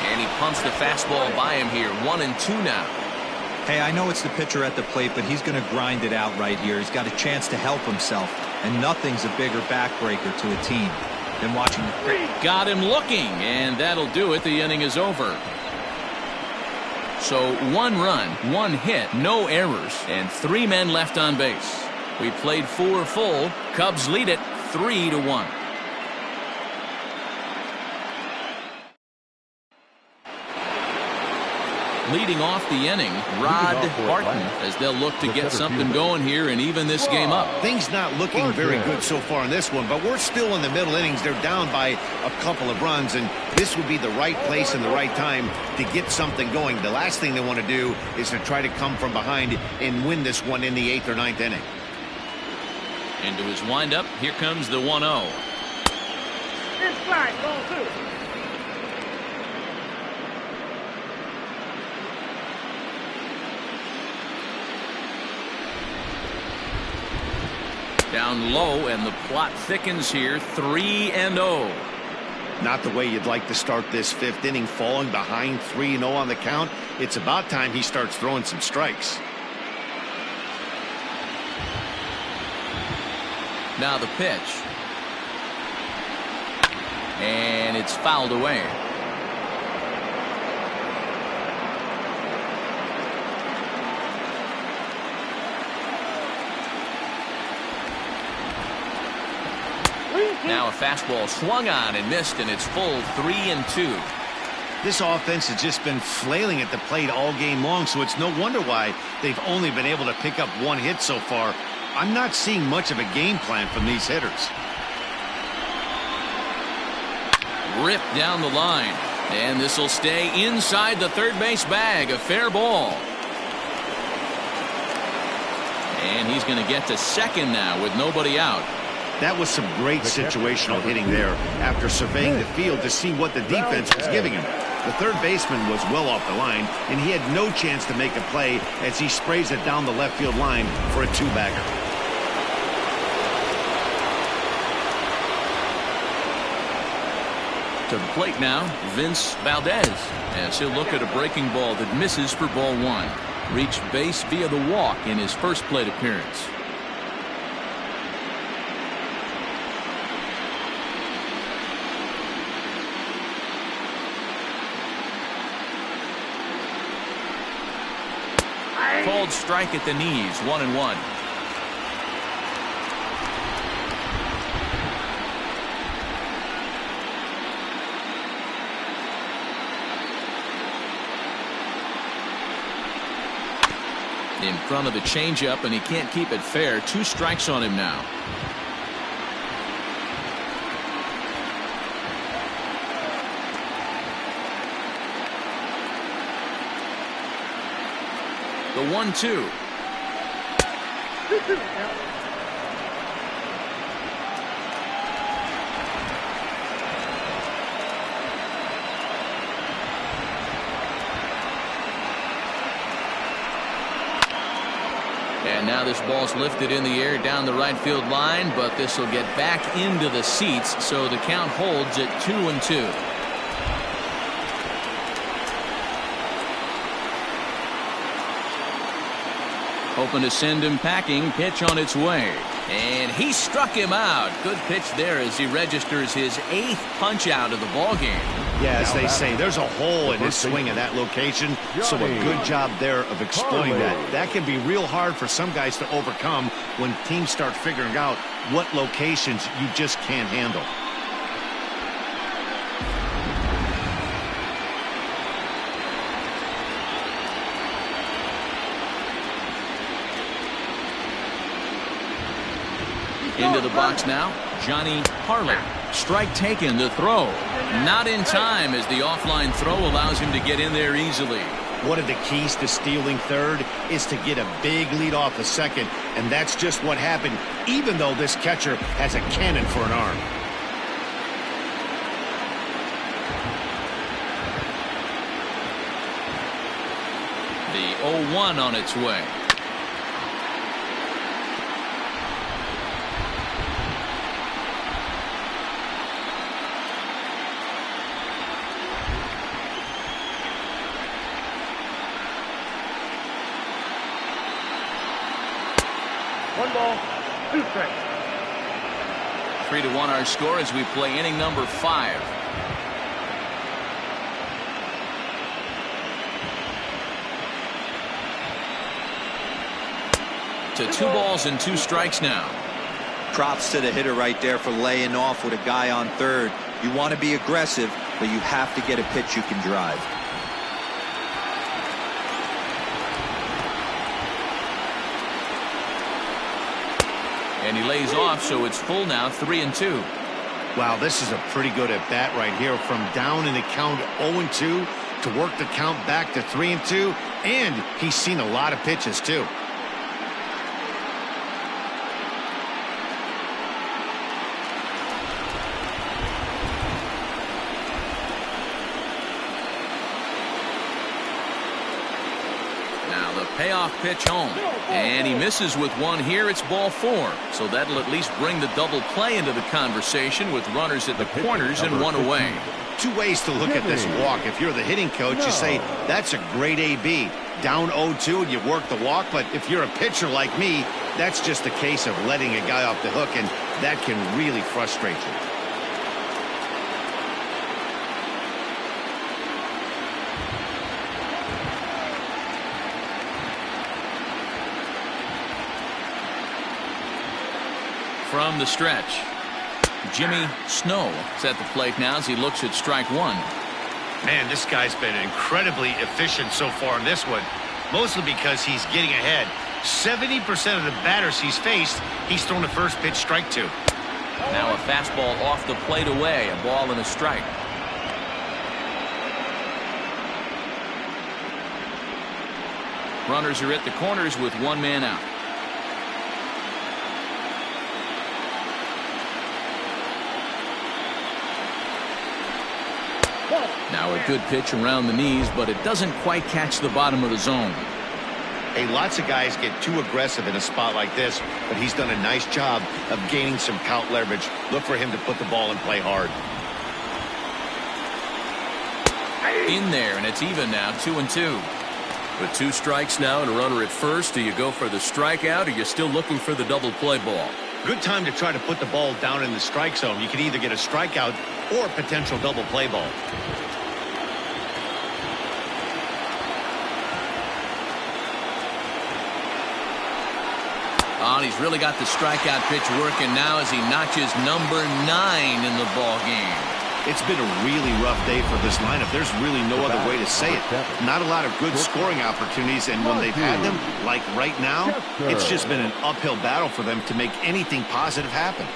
And he pumps the fastball by him here. 1-2 now.
Hey, I know it's the pitcher at the plate, but he's going to grind it out right here. He's got a chance to help himself, and nothing's a bigger backbreaker to a team than watching the
Got him looking, and that'll do it. The inning is over. So 1 run, 1 hit, no errors, and 3 men left on base. We played 4 full. Cubs lead it 3-1. Leading off the inning, Rod Barton, as they'll look to get something going here and even this game up.
Things not looking very good so far in this one, but we're still in the middle innings. They're down by a couple of runs, and this would be the right place and the right time to get something going. The last thing they want to do is to try to come from behind and win this one in the 8th or 9th inning.
Into his windup, here comes the 1-0.
It's flat, ball 2.
Down low, and the plot thickens here. 3-0.
Not the way you'd like to start this 5th inning, falling behind 3-0 on the count. It's about time he starts throwing some strikes.
Now the pitch. And it's fouled away. Now a fastball swung on and missed, and it's full 3-2.
This offense has just been flailing at the plate all game long, so it's no wonder why they've only been able to pick up 1 hit so far. I'm not seeing much of a game plan from these hitters.
Ripped down the line, and this will stay inside the third base bag. A fair ball. And he's going to get to second now with nobody out.
That was some great situational hitting there after surveying the field to see what the defense was giving him. The third baseman was well off the line, and he had no chance to make a play as he sprays it down the left field line for a 2-bagger.
To the plate now, Vince Valdez, as he'll look at a breaking ball that misses for ball 1. Reached base via the walk in his first plate appearance. Called called strike at the knees, 1-1. In front of the changeup, and he can't keep it fair. 2 strikes on him now. The 1-2. And now this ball's lifted in the air down the right field line, but this will get back into the seats, so the count holds at 2-2. Hoping to send him packing. Pitch on its way. And he struck him out. Good pitch there as he registers his 8th punch out of the ballgame.
Yeah, as they say, there's a hole in his swing in that location, so a good job there of exploiting that. That can be real hard for some guys to overcome when teams start figuring out what locations you just can't handle.
Into the box now, Johnny Harley. Strike taken, the throw. Not in time as the offline throw allows him to get in there easily.
One of the keys to stealing third is to get a big lead off the second, and that's just what happened, even though this catcher has a cannon for an arm.
The 0-1 on its way.
One ball, 2 strikes.
3-1 our score as we play inning number 5. To 2 balls and 2 strikes now.
Props to the hitter right there for laying off with a guy on third. You want to be aggressive, but you have to get a pitch you can drive.
And he lays off, so it's full now, 3-2.
Wow, this is a pretty good at bat right here, from down in the count 0-2 to work the count back to 3-2, and he's seen a lot of pitches too.
Payoff pitch home, and he misses with one here. It's ball 4, so that'll at least bring the double play into the conversation with runners at the corners and 1 away.
2 ways to look at this walk. If you're the hitting coach, you say that's a great AB. Down 0-2 and you work the walk, but if you're a pitcher like me, that's just a case of letting a guy off the hook, and that can really frustrate you.
From the stretch, Jimmy Snow is at the plate now as he looks at strike 1.
Man, this guy's been incredibly efficient so far in this one, mostly because he's getting ahead. 70% of the batters he's faced, he's thrown the first pitch, strike 2.
Now a fastball off the plate away, a ball and a strike. Runners are at the corners with 1 man out. Now a good pitch around the knees, but it doesn't quite catch the bottom of the zone.
Hey, lots of guys get too aggressive in a spot like this, but he's done a nice job of gaining some count leverage. Look for him to put the ball in play hard.
In there, and it's even now, 2-2. With 2 strikes now and a runner at first, do you go for the strikeout, or you're still looking for the double play ball?
Good time to try to put the ball down in the strike zone. You can either get a strikeout or a potential double play ball.
Oh, and he's really got the strikeout pitch working now as he notches number 9 in the ball game.
It's been a really rough day for this lineup. There's really no other way to say it. Not a lot of good scoring opportunities, and when they've had them, like right now, it's just been an uphill battle for them to make anything positive happen.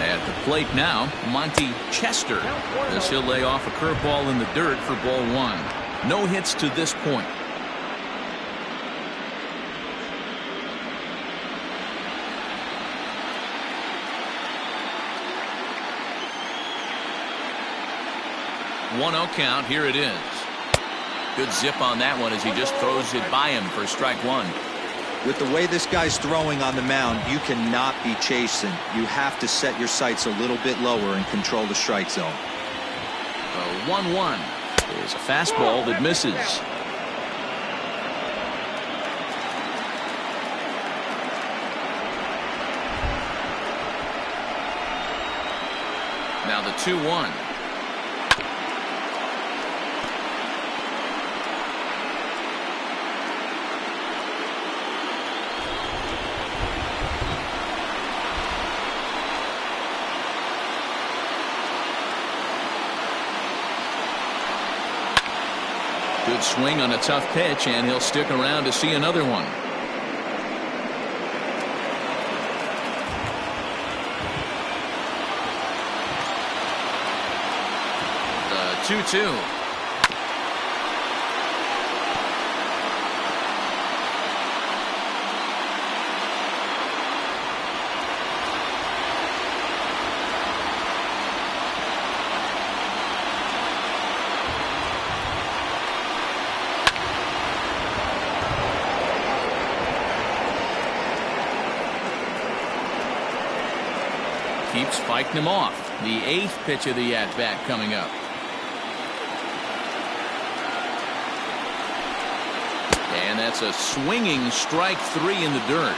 At the plate now, Monty Chester, as he'll lay off a curveball in the dirt for ball 1. No hits to this point. One-0 count. Here it is. Good zip on that one as he just throws it by him for strike 1.
With the way this guy's throwing on the mound, you cannot be chasing. You have to set your sights a little bit lower and control the strike zone.
The 1-1 is a fastball that misses. Now the 2-1. Good swing on a tough pitch, and he'll stick around to see another one. The 2-2. Keeps fighting him off. The 8th pitch of the at-bat coming up. And that's a swinging strike 3 in the dirt.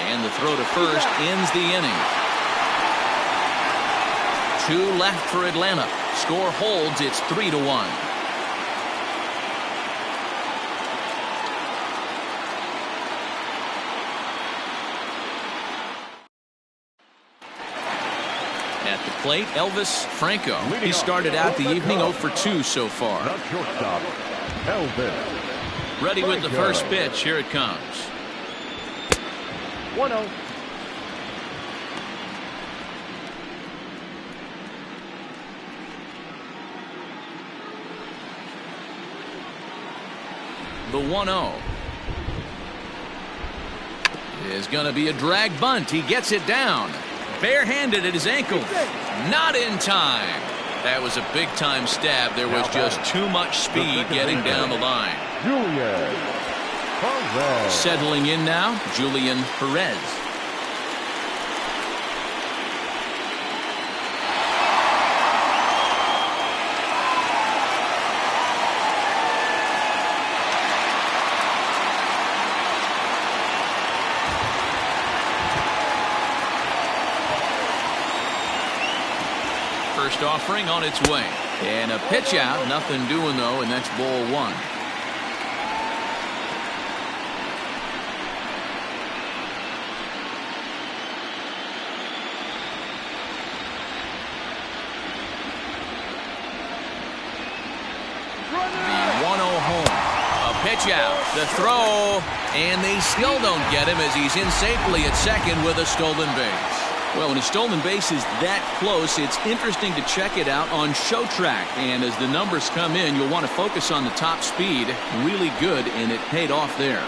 And the throw to first ends the inning. 2 left for Atlanta. Score holds. It's 3-1. At the plate, Elvis Franco. He started out the evening 0 for 2 so far.
The shortstop, Elvis.
Ready with the first pitch. Here it comes.
1-0.
The 1-0 is going to be a drag bunt. He gets it down. Barehanded at his ankle. Not in time. That was a big-time stab. There was just too much speed getting down the line.
Julian Perez.
Settling in now, Julian Perez. First offering on its way. And a pitch out. Nothing doing, though, and that's ball 1. The 1-0 home. A pitch out. The throw. And they still don't get him as he's in safely at second with a stolen base. Well, when a stolen base is that close, it's interesting to check it out on Show Track. And as the numbers come in, you'll want to focus on the top speed. Really good, and it paid off there.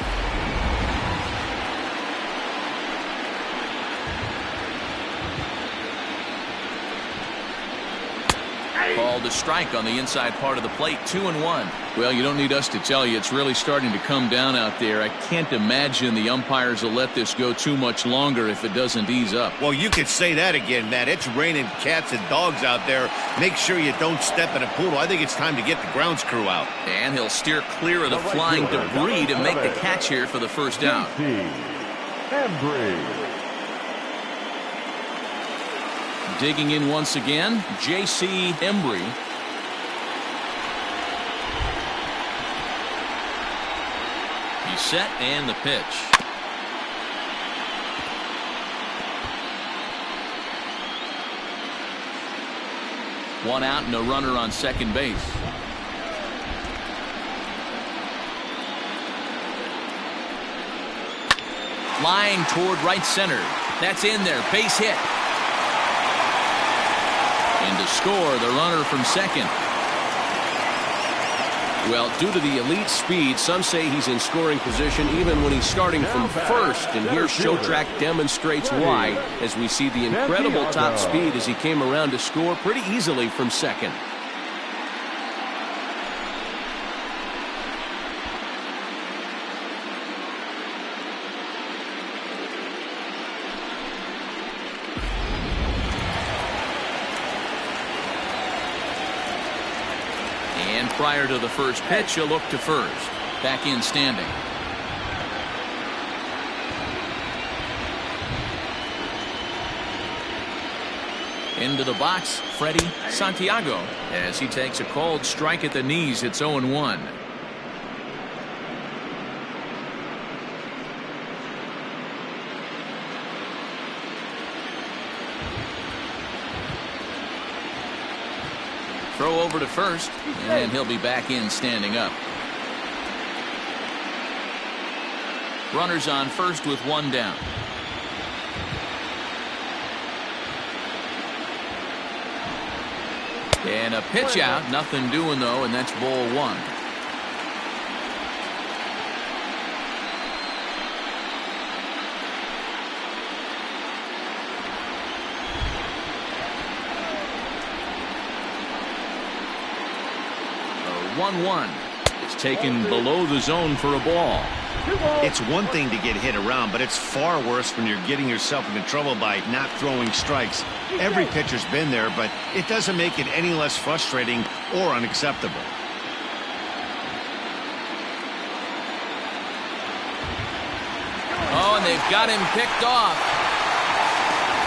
Called a strike on the inside part of the plate. 2-1. Well, you don't need us to tell you, it's really starting to come down out there. I can't imagine the umpires will let this go too much longer if it doesn't ease up.
Well, you could say that again, Matt. It's raining cats and dogs out there. Make sure you don't step in a poodle. I think it's time to get the grounds crew out.
And he'll steer clear of the flying debris to make the catch here for the first down. Digging in once again, J.C. Embry. He's set and the pitch. One out and a runner on second base. Flying toward right center. That's in there. Base hit. And to score, the runner from second.
Well, due to the elite speed, some say he's in scoring position even when he's starting from first. And here Showtrack demonstrates why, as we see the incredible top speed as he came around to score pretty easily from second.
Prior to the first pitch, he'll look to first. Back in standing. Into the box, Freddie Santiago, as he takes a called strike at the knees. It's 0-1. Throw over to first, and he'll be back in standing up. Runners on first with one down. And a pitch out, nothing doing though, and that's ball one. A 1-1 is taken below the zone for a ball.
It's one thing to get hit around, but it's far worse when you're getting yourself into trouble by not throwing strikes. Every pitcher's been there, but it doesn't make it any less frustrating or unacceptable.
Oh, and they've got him picked off.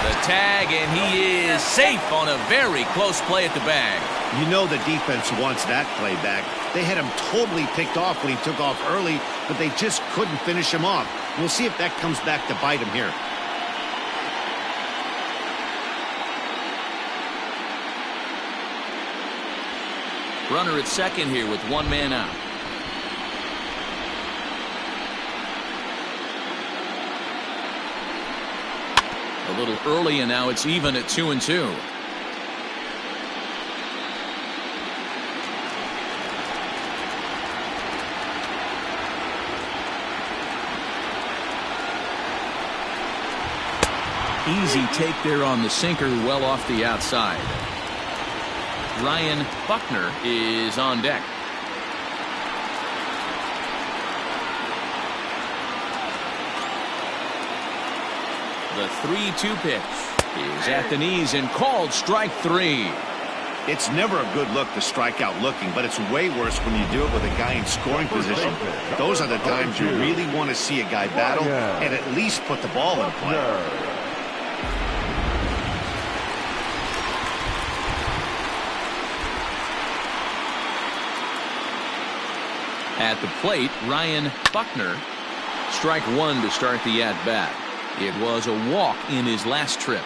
The tag, and he is safe on a very close play at the bag.
You know the defense wants that play back. They had him totally picked off when he took off early, but they just couldn't finish him off. We'll see if that comes back to bite him here.
Runner at second here with one man out. A little early, and now it's even at 2-2. Easy take there on the sinker, well off the outside. Ryan Buckner is on deck. The 3-2 pitch is at the knees and called strike three.
It's never a good look to strike out looking, but it's way worse when you do it with a guy in scoring position. Those are the times you really want to see a guy battle and at least put the ball in play.
At the plate, Ryan Buckner. Strike one to start the at-bat. It was a walk in his last trip.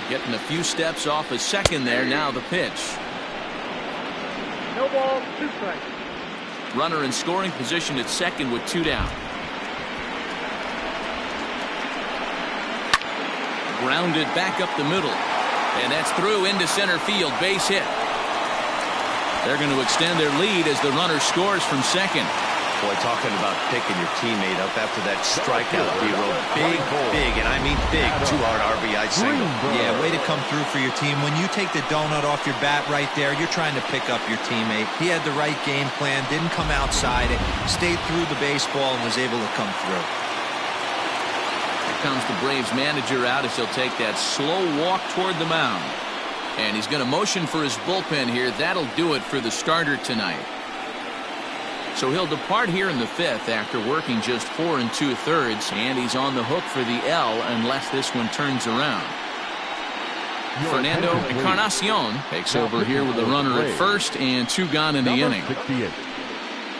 Getting a few steps off a second there. Now the pitch.
No ball, 2 strikes.
Runner in scoring position at second with 2 down. Grounded back up the middle, and that's through into center field. Base hit. They're going to extend their lead as the runner scores from second.
Boy, talking about picking your teammate up after that strikeout, big, and I mean big, 2-hard RBI single.
Yeah, way to come through for your team. When you take the donut off your bat right there, you're trying to pick up your teammate. He had the right game plan, didn't come outside it, stayed through the baseball, and was able to come through.
Here comes the Braves manager out as he'll take that slow walk toward the mound. And he's going to motion for his bullpen here. That'll do it for the starter tonight. So he'll depart here in the 5th after working just 4 2/3, and he's on the hook for the L unless this one turns around. Fernando Encarnacion takes over here with a runner at first and 2 gone in the inning.
68.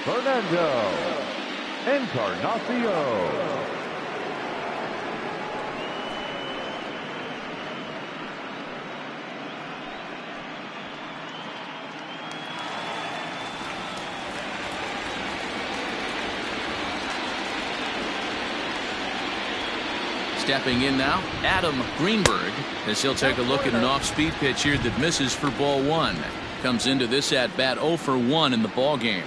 Fernando Encarnacion.
Stepping in now, Adam Greenberg, as he'll take a look at an off-speed pitch here that misses for ball 1. Comes into this at-bat 0 for 1 in the ball game.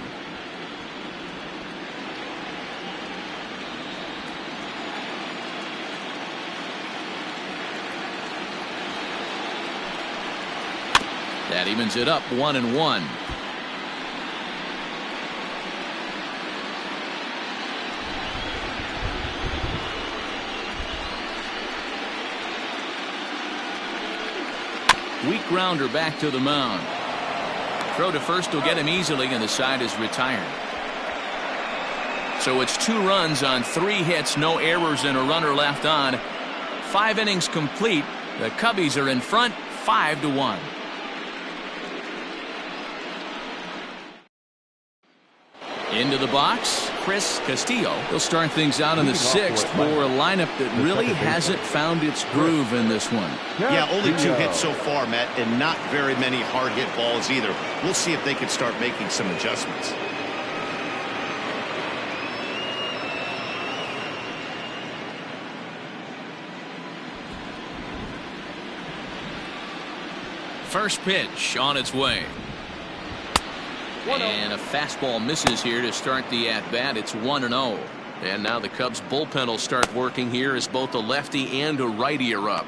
That evens it up 1-1. Weak grounder back to the mound. Throw to first will get him easily, and the side is retired. So it's 2 runs on 3 hits, no errors, and a runner left on. 5 innings complete. The Cubbies are in front 5-1. Into the box, Chris Castillo. He'll start things out in the 6th for a lineup that really hasn't found its groove in this one.
Yeah, only 2 hits so far, Matt, and not very many hard hit balls either. We'll see if they can start making some adjustments.
First pitch on its way. And a fastball misses here to start the at-bat. It's 1-0. And now the Cubs bullpen will start working here as both a lefty and a righty are up.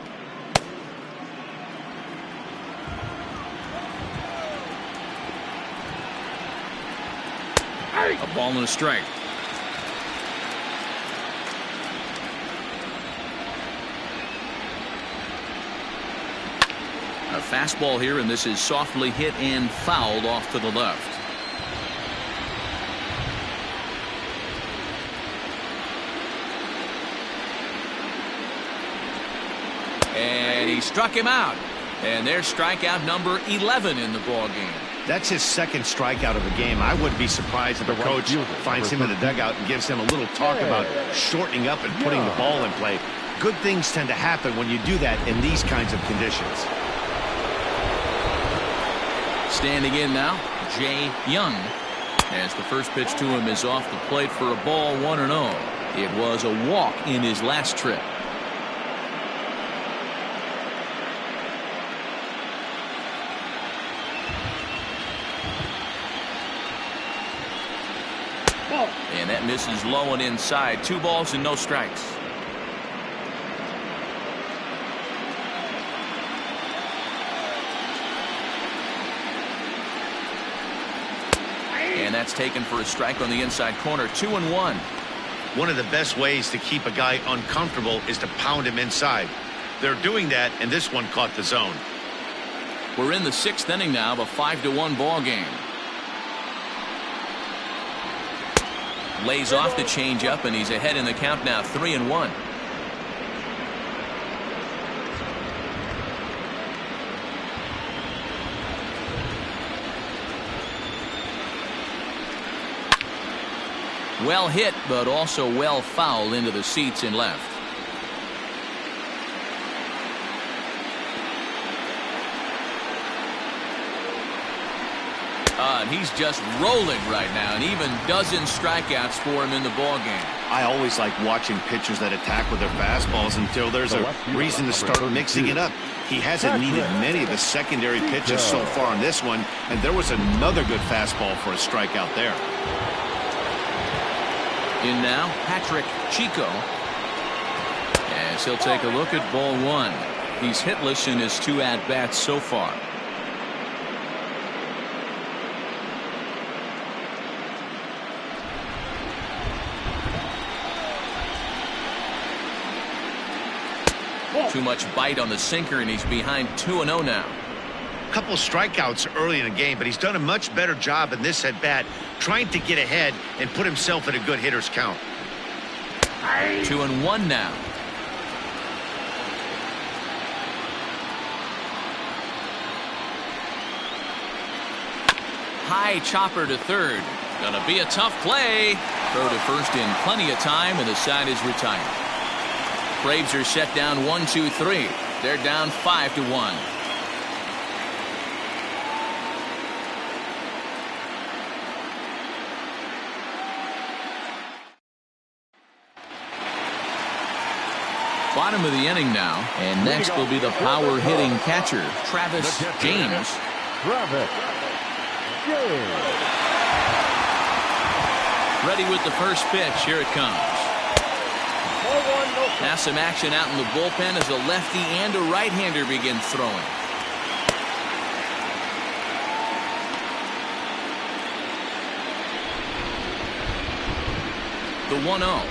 A ball and a strike. A fastball here, and this is softly hit and fouled off to the left. And he struck him out. And there's strikeout number 11 in the ball game.
That's his 2nd strikeout of the game. I wouldn't be surprised if a coach finds him in the dugout and gives him a little talk about shortening up and putting the ball in play. Good things tend to happen when you do that in these kinds of conditions.
Standing in now, Jay Young, as the first pitch to him is off the plate for a ball, 1-0. It was a walk in his last trip. And that misses low and inside. 2 balls and no strikes. And that's taken for a strike on the inside corner. 2-1.
One of the best ways to keep a guy uncomfortable is to pound him inside. They're doing that, and this one caught the zone.
We're in the 6th inning now of a 5-1 ball game. Lays off the changeup, and he's ahead in the count now, 3-1. Well hit, but also well fouled into the seats and left. And he's just rolling right now, and even dozen strikeouts for him in the ball game.
I always like watching pitchers that attack with their fastballs until there's a reason to start mixing it up. He hasn't needed many of the secondary pitches so far in this one, and there was another good fastball for a strikeout there.
In now, Patrick Chico, as he'll take a look at ball 1. He's hitless in his 2 at-bats so far. Too much bite on the sinker, and he's behind 2-0 now.
couple strikeouts early in the game, but he's done a much better job in this at-bat trying to get ahead and put himself in a good hitter's count.
2-1 now. High chopper to third. Gonna be a tough play. Throw to first in plenty of time, and the side is retired. Braves are set down 1-2-3. They're down 5-1. Bottom of the inning now, and next will be the power hitting catcher, Travis James. Ready with the first pitch. Here it comes. Now some action out in the bullpen as a lefty and a right-hander begin throwing. The 1-0.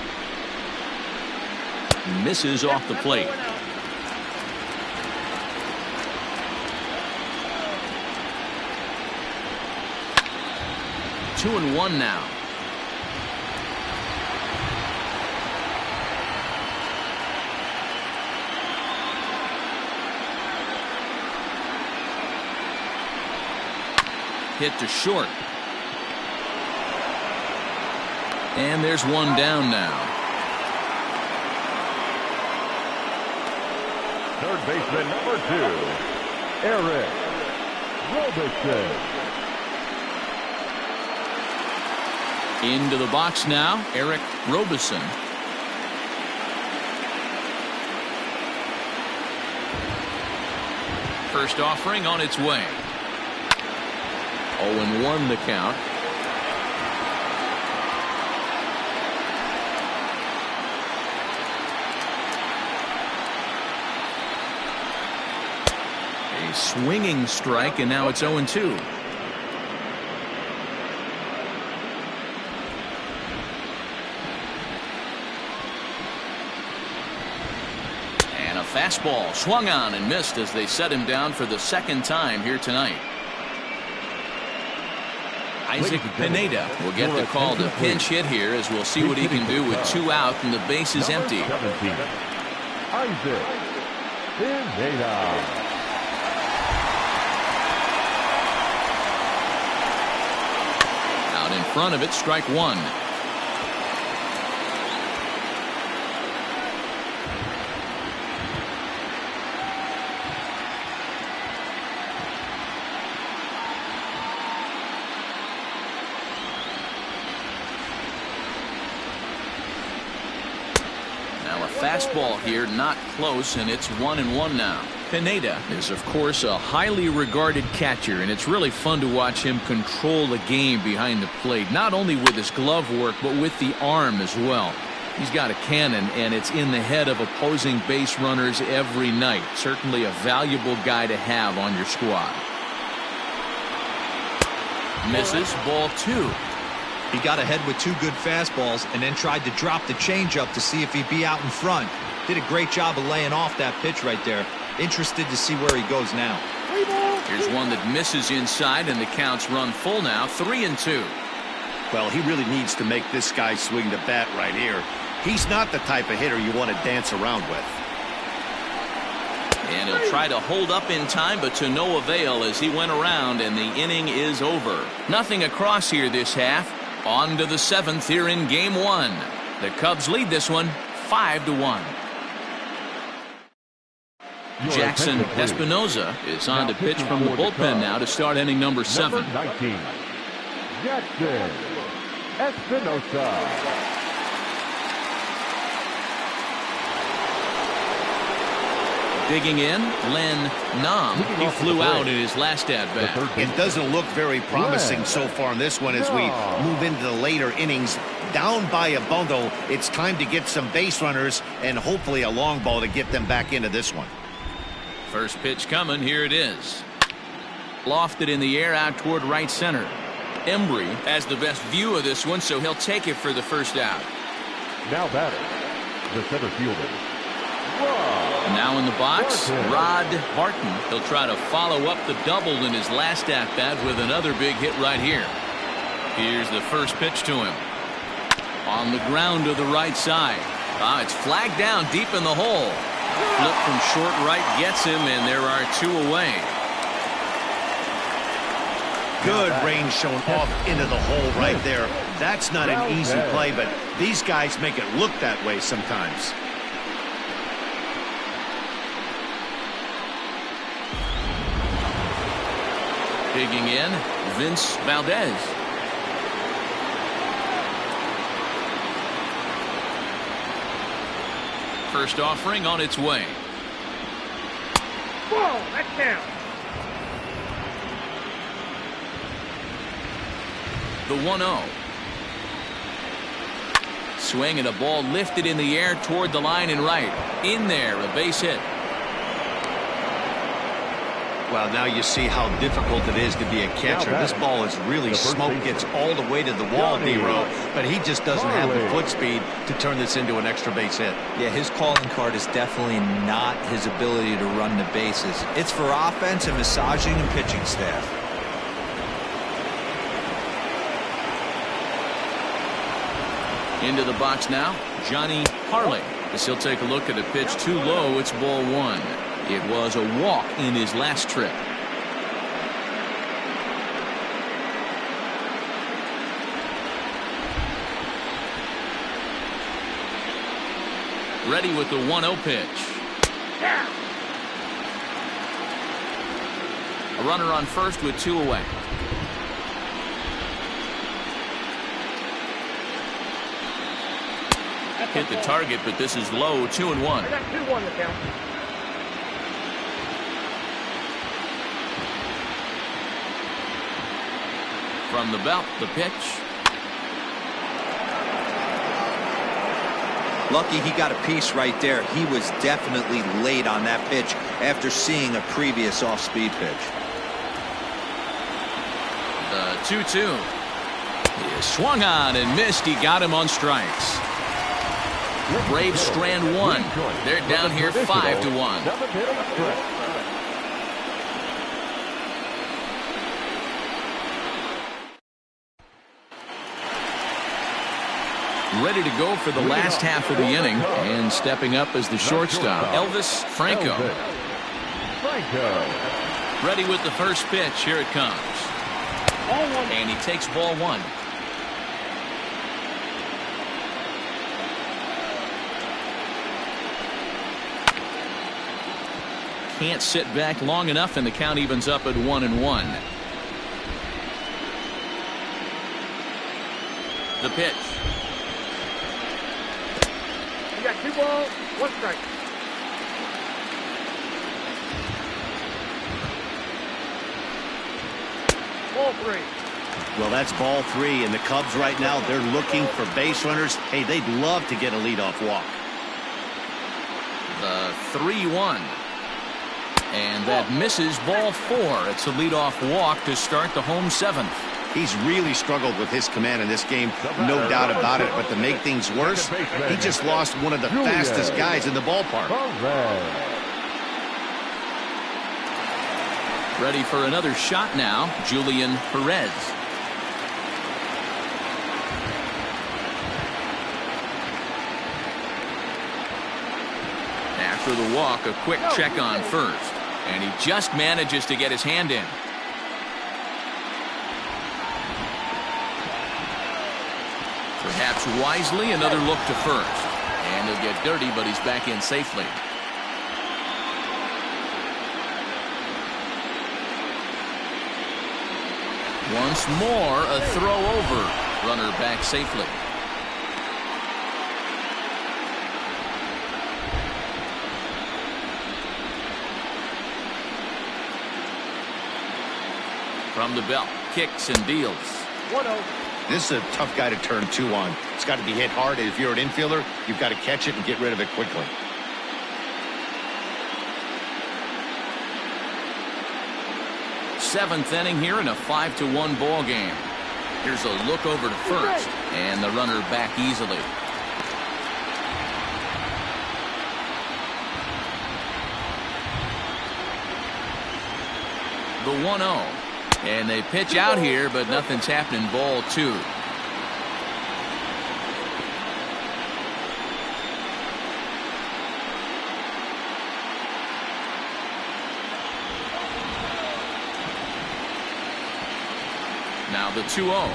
Misses off the plate. Two and one now. Hit to short. And there's one down now.
Third baseman number 2, Eric Robertson.
Into the box now, Eric Robertson. First offering on its way. 0-1 the count. A swinging strike, and now it's 0-2. And a fastball swung on and missed as they set him down for the second time here tonight. Isaac Pineda will get the call to pinch hit here, as we'll see what he can do with 2 out and the base is empty.
Isaac Pineda.
Out in front of it, strike one. Fastball here, not close, and it's 1-1 now. Pineda is, of course, a highly regarded catcher, and it's really fun to watch him control the game behind the plate, not only with his glove work, but with the arm as well. He's got a cannon, and it's in the head of opposing base runners every night. Certainly a valuable guy to have on your squad. Misses, ball 2.
He got ahead with 2 good fastballs and then tried to drop the changeup to see if he'd be out in front. Did a great job of laying off that pitch right there. Interested to see where he goes now.
Here's one that misses inside, and the count's run full now, 3-2.
Well, he really needs to make this guy swing the bat right here. He's not the type of hitter you want to dance around with.
And he'll try to hold up in time, but to no avail as he went around, and the inning is over. Nothing across here this half. On to the 7th here in Game 1. The Cubs lead this one 5-1. Jackson Espinoza is on to pitch from the bullpen now to start inning number 7.
Number 19, Jackson Espinoza.
Digging in, Len Nam. He flew out in his last at-bat.
It doesn't look very promising so far in this one as we move into the later innings. Down by a bundle, it's time to get some base runners and hopefully a long ball to get them back into this one.
First pitch coming, here it is. Lofted in the air out toward right center. Embry has the best view of this one, so he'll take it for the first out.
Now batter, the center fielder.
Now Now in the box, Barton. He'll try to follow up the double in his last at-bat with another big hit right here. Here's the first pitch to him. On the ground to the right side. It's flagged down deep in the hole. Flip from short right gets him, and there are 2 away.
Good range shown off into the hole right there. That's not an easy play, but these guys make it look that way sometimes.
Digging in, Vince Valdez. First offering on its way.
Whoa, that's down.
The 1-0. Swing and a ball lifted in the air toward the line and right. In there, a base hit.
Well, now you see how difficult it is to be a catcher. This ball is really smoke, gets all the way to the wall, D-Row, but he just doesn't have the foot speed to turn this into an extra base hit.
Yeah, his calling card is definitely not his ability to run the bases. It's for offense and massaging and pitching staff.
Into the box now, Johnny Harley. As he'll take a look at a pitch too low, it's ball 1. It was a walk in his last trip. Ready with the 1-0 pitch. A runner on first with 2 away. Hit the target, but this is low. 2-1.
I got 2-1 to count.
From the belt, the pitch.
Lucky he got a piece right there. He was definitely late on that pitch after seeing a previous off-speed pitch.
The 2-2. He swung on and missed. He got him on strikes. Braves strand 1. They're down here 5-1. Ready to go for the last half of the inning, and stepping up as the shortstop, Elvis Franco. Ready with the first pitch. Here it comes. And he takes ball 1. Can't sit back long enough, and the count evens up at 1-1. The pitch.
You got 2 balls, 1 strike. Ball 3.
Well, that's ball 3, and the Cubs right now, they're looking for base runners. Hey, they'd love to get a leadoff walk.
The 3-1. And that misses ball 4. It's a leadoff walk to start the home 7th.
He's really struggled with his command in this game, no doubt about it. But to make things worse, he just lost one of the fastest guys in the ballpark.
Ready for another shot now, Julian Perez. After the walk, a quick check on first. And he just manages to get his hand in. Perhaps wisely, another look to first. And he'll get dirty, but he's back in safely. Once more, a throw over. Runner back safely. From the belt, kicks and deals.
1-0.
This is a tough guy to turn 2 on. It's got to be hit hard. If you're an infielder, you've got to catch it and get rid of it quickly.
Seventh inning here in a 5-1 ball game. Here's a look over to first, and the runner back easily. The 1-0. And they pitch out here, but nothing's happening. Ball 2. Now the 2-0.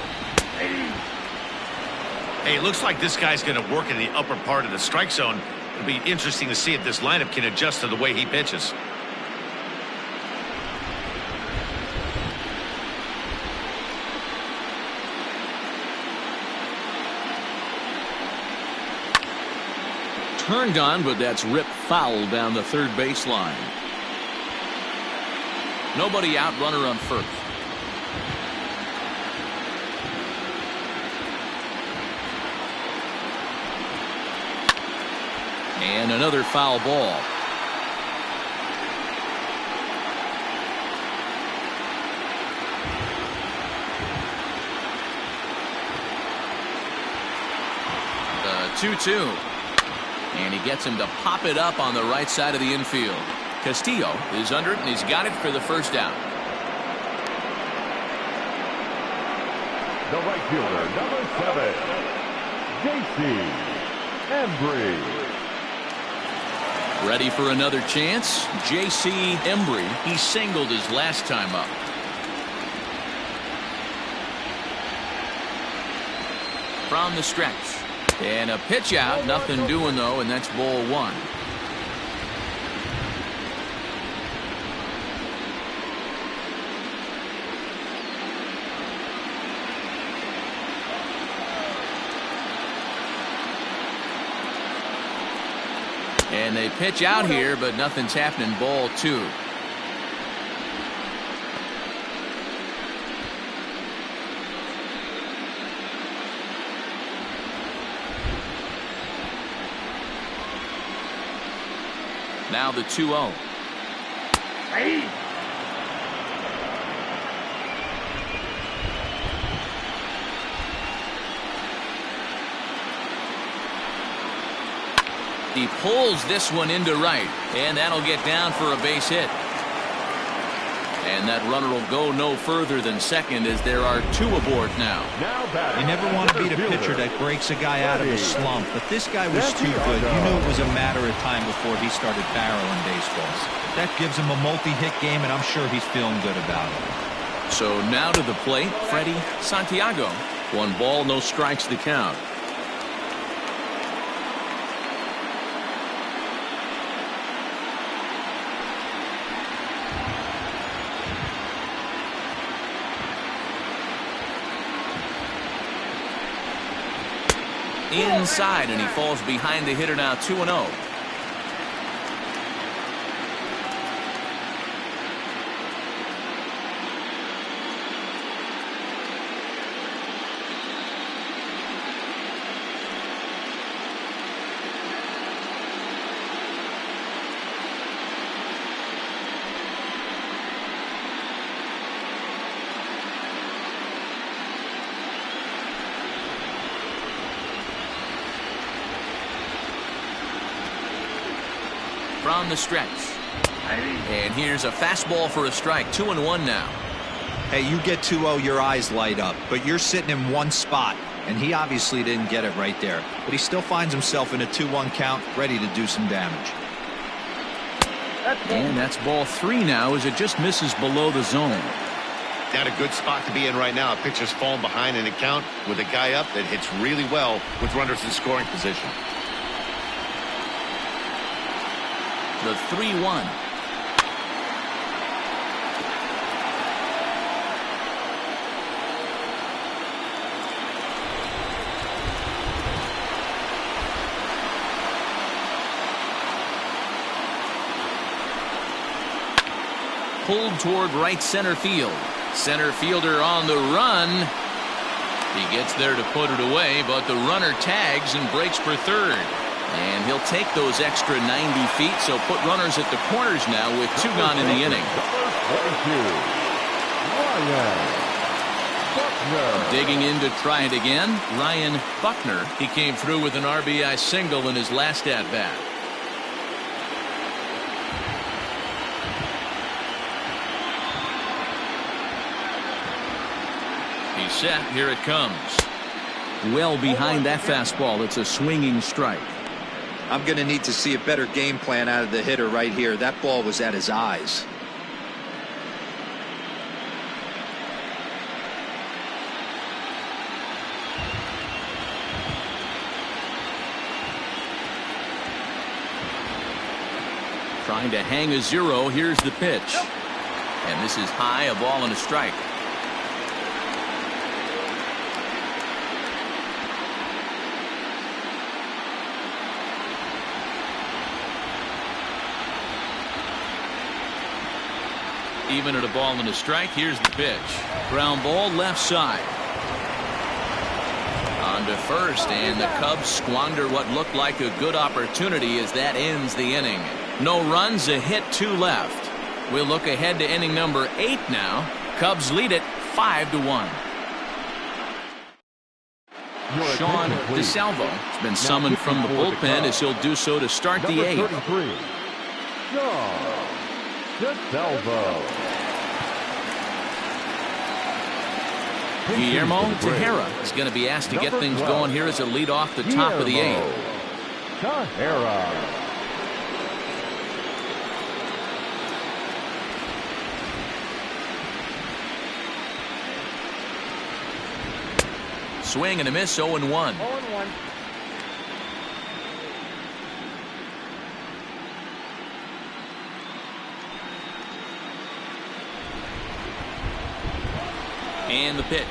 Hey, it looks like this guy's going to work in the upper part of the strike zone. It'll be interesting to see if this lineup can adjust to the way he pitches.
Turned on, but that's ripped foul down the third baseline. Nobody out, runner on first. And another foul ball. The 2-2. And he gets him to pop it up on the right side of the infield. Castillo is under it, and he's got it for the first down.
The right fielder, number 7, J.C. Embry.
Ready for another chance. J.C. Embry. He singled his last time up. From the stretch. And a pitch out. Nothing doing, though, and that's ball 1. And they pitch out here, but nothing's happening. Ball 2. Now the 2-0.
Hey.
He pulls this one into right, and that'll get down for a base hit. And that runner will go no further than second, as there are 2 aboard now.
You never want to be the pitcher that breaks a guy out of a slump, but this guy was too good. You knew it was a matter of time before he started barreling baseballs. That gives him a multi-hit game, and I'm sure he's feeling good about it.
So now to the plate, Freddie Santiago. 1 ball, no strikes the count. Inside, and he falls behind the hitter now. 2-0. From the stretch. And here's a fastball for a strike. 2-1 now.
Hey, you get 2-0, your eyes light up, but you're sitting in one spot, and he obviously didn't get it right there. But he still finds himself in a 2-1 count, ready to do some damage.
And that's ball 3 now, as it just misses below the zone.
Not a good spot to be in right now. A pitcher's falling behind in a count with a guy up that hits really well with runners in scoring position.
The 3-1. Pulled toward right center field. Center fielder on the run. He gets there to put it away, but the runner tags and breaks for third. And he'll take those extra 90 feet, so put runners at the corners now with 2 gone in the inning. Digging in to try it again, Ryan Buckner. He came through with an RBI single in his last at-bat. Set, here it comes. Well behind that fastball. It's a swinging strike.
I'm going to need to see a better game plan out of the hitter right here. That ball was at his eyes.
Trying to hang a 0. Here's the pitch. And this is high, a ball and a strike. Even at a ball and a strike, here's the pitch. Ground ball left side. On to first, and the Cubs squander what looked like a good opportunity as that ends the inning. No runs, a hit, 2 left. We'll look ahead to inning number 8 now. Cubs lead it 5-1. Sean DeSalvo has been summoned from the bullpen as he'll do so to start the 8th. Guillermo Tejera is going to be asked to get things going here as a lead off the top of the 8th. Swing and a miss, 0-1. And the pitch.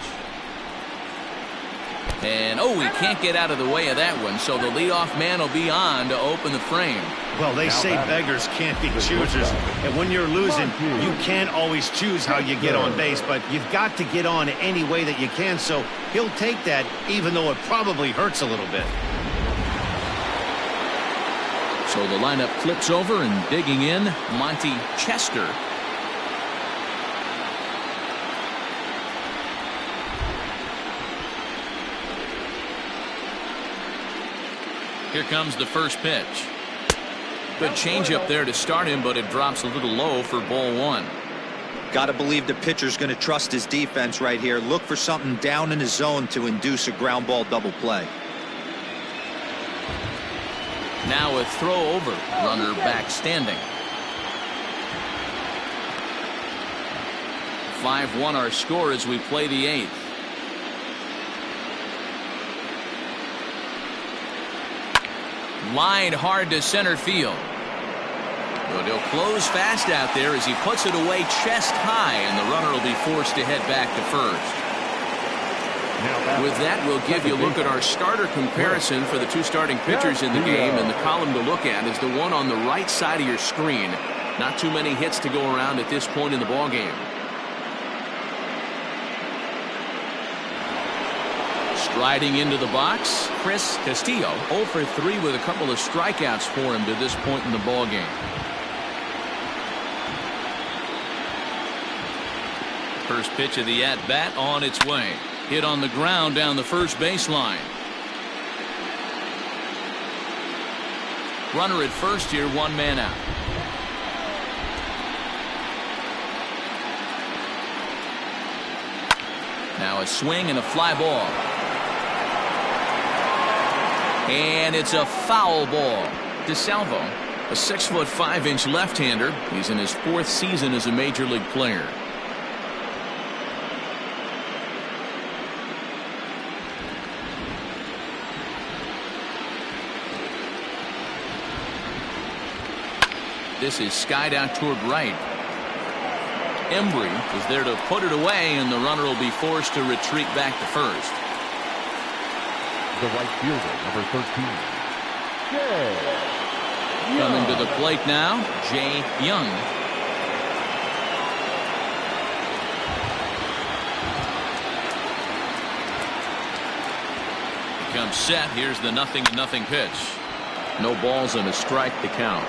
And he can't get out of the way of that one, so the leadoff man will be on to open the frame.
Well, they say beggars can't be choosers, and when you're losing, you can't always choose how you get on base, but you've got to get on any way that you can, so he'll take that, even though it probably hurts a little bit.
So the lineup flips over, and digging in, Monty Chester. Here comes the first pitch. Good changeup there to start him, but it drops a little low for ball 1.
Got to believe the pitcher's going to trust his defense right here. Look for something down in his zone to induce a ground ball double play.
Now a throw over. Runner back standing. 5-1 our score as we play the 8th. Line hard to center field. But he'll close fast out there as he puts it away chest high, and the runner will be forced to head back to first. With that, we'll give you a look at our starter comparison for the 2 starting pitchers in the game, and the column to look at is the one on the right side of your screen. Not too many hits to go around at this point in the ballgame. Striding into the box, Chris Castillo, 0 for 3 with a couple of strikeouts for him to this point in the ballgame. First pitch of the at-bat on its way. Hit on the ground down the first baseline. Runner at first here, 1 man out. Now a swing and a fly ball. And it's a foul ball. DeSalvo, a 6'5" left-hander. He's in his 4th season as a major league player. This is skied out toward right. Embry is there to put it away, and the runner will be forced to retreat back to first.
The right fielder, number 13.
Coming to the plate now, Jay Young. He comes set. Here's the 0-0 pitch. No balls and a strike to count.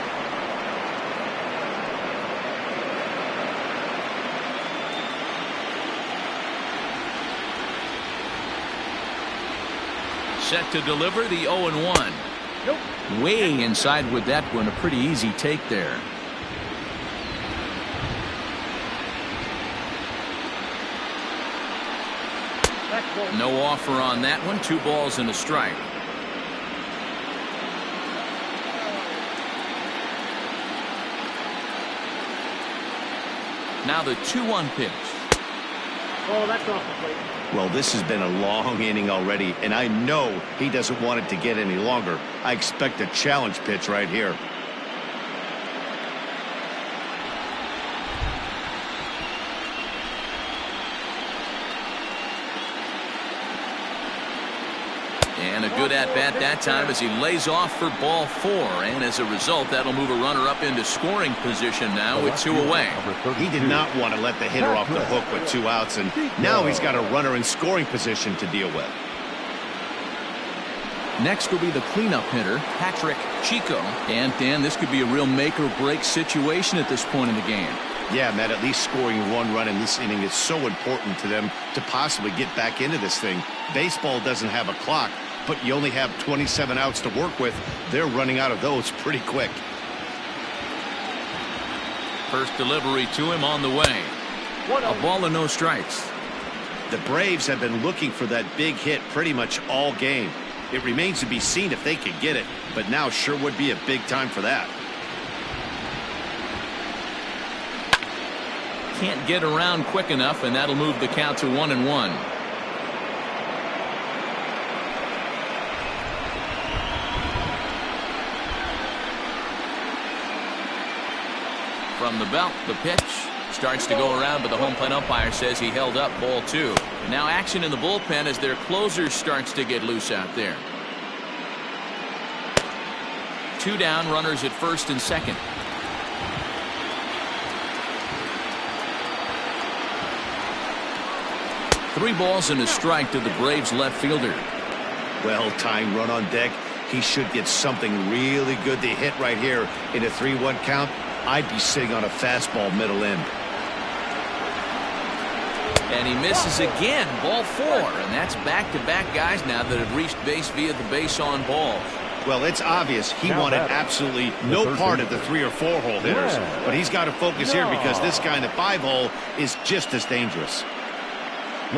Set to deliver the 0-1. Way inside with that one. A pretty easy take there. No offer on that one. 2 balls and a strike. Now the 2-1 pitch.
Oh, that's off the plate.
Well, this has been a long inning already, and I know he doesn't want it to get any longer. I expect a challenge pitch right here.
And a good at-bat that time as he lays off for ball 4. And as a result, that'll move a runner up into scoring position now with 2 away.
He did not want to let the hitter off the hook with 2 outs, and now he's got a runner in scoring position to deal with.
Next will be the cleanup hitter, Patrick Chico. And, Dan, this could be a real make-or-break situation at this point in the game.
Yeah, Matt, at least scoring 1 run in this inning is so important to them to possibly get back into this thing. Baseball doesn't have a clock, but you only have 27 outs to work with. They're running out of those pretty quick.
First delivery to him on the way. A ball and no strikes.
The Braves have been looking for that big hit pretty much all game. It remains to be seen if they can get it, but now sure would be a big time for that.
Can't get around quick enough, and that'll move the count to 1-1. From the belt, the pitch starts to go around, but the home plate umpire says he held up ball 2. Now action in the bullpen as their closer starts to get loose out there. 2 down, runners at first and second. Three balls and a strike to the Braves left fielder.
Well-timed run on deck. He should get something really good to hit right here in a 3-1 count. I'd be sitting on a fastball middle end.
And he misses again, ball 4. And that's back-to-back guys now that have reached base via the base on ball.
Well, it's obvious he wanted absolutely no part of the 3 or 4 hole hitters. But he's got to focus here because this guy in the 5 hole is just as dangerous.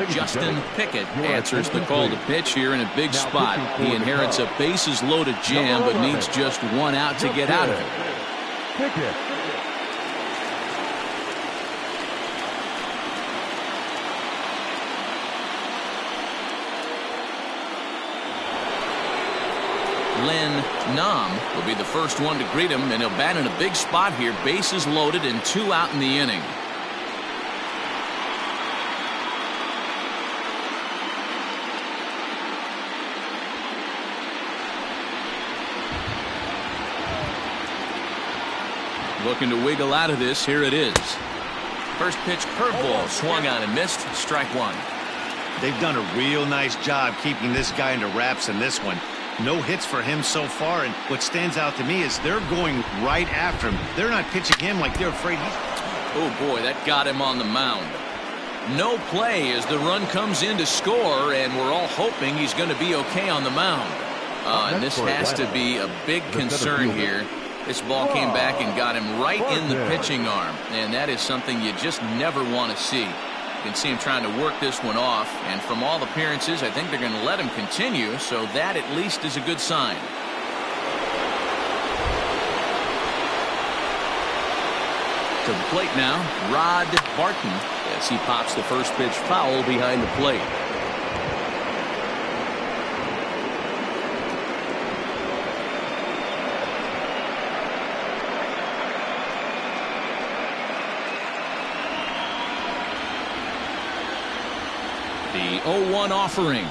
Justin Pickett answers the call to pitch here in a big spot. He inherits a bases-loaded jam, but needs just 1 out to get out of it.
Pickett.
Lin Nam will be the first one to greet him, and he'll bat in a big spot here. Bases loaded and 2 out in the inning. Looking to wiggle out of this. Here it is. First pitch curveball swung on and missed. Strike 1.
They've done a real nice job keeping this guy into wraps in this one. No hits for him so far, and what stands out to me is they're going right after him. They're not pitching him like they're afraid he's...
Oh boy, that got him on the mound. No play as the run comes in to score, and we're all hoping he's going to be okay on the mound. And this has to be a big concern here. This ball came back and got him right in the pitching arm, and that is something you just never want to see. You can see him trying to work this one off, and from all appearances, I think they're going to let him continue, so that at least is a good sign. To the plate now, Rod Barton, as he pops the first pitch foul behind the plate. The 0-1 offering.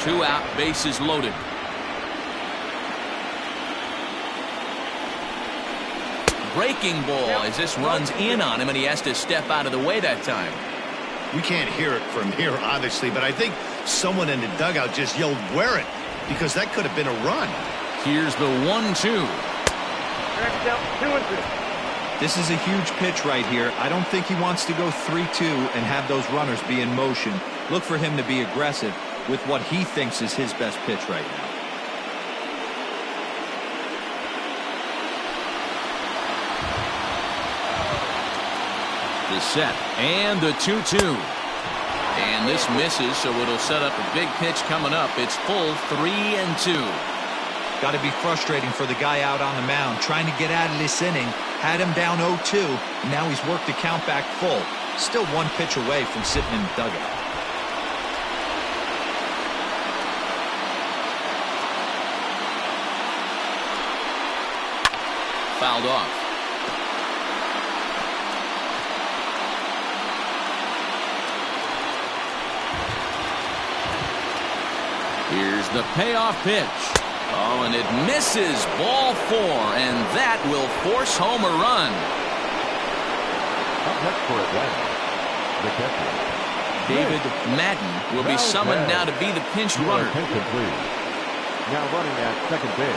Two out, bases loaded. Breaking ball as this runs in on him, and he has to step out of the way that time.
We can't hear it from here, obviously, but I think someone in the dugout just yelled, "Wear it," because that could have been a run.
Here's the 1-2.
This is a huge pitch right here. I don't think he wants to go 3-2 and have those runners be in motion. Look for him to be aggressive with what he thinks is his best pitch right now.
The set and the 2-2. And this misses, so it'll set up a big pitch coming up. It's full 3-2.
Got to be frustrating for the guy out on the mound trying to get out of this inning. Had him down 0-2. Now he's worked the count back full. Still one pitch away from sitting in the dugout.
Fouled off. Here's the payoff pitch. Oh, and it misses. Ball 4, and that will force home a run.
Up next for Atlanta, the catcher,
David Madden will be summoned now to be the pinch runner.
Now running at second base.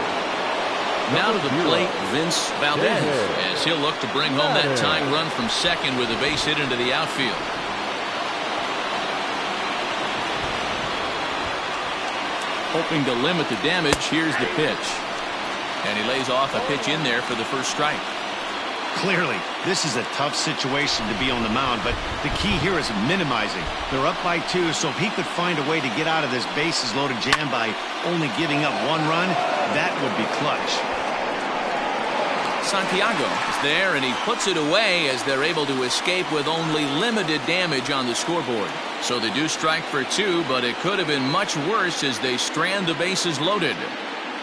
Now to the plate, Vince Valdez, as he'll look to bring home that tying run from second with a base hit into the outfield. Hoping to limit the damage, here's the pitch. And he lays off a pitch in there for the first strike.
Clearly, this is a tough situation to be on the mound, but the key here is minimizing. They're up by 2, so if he could find a way to get out of this bases-loaded jam by only giving up 1 run, that would be clutch.
Santiago is there, and he puts it away as they're able to escape with only limited damage on the scoreboard. So they do strike for 2, but it could have been much worse as they strand the bases loaded.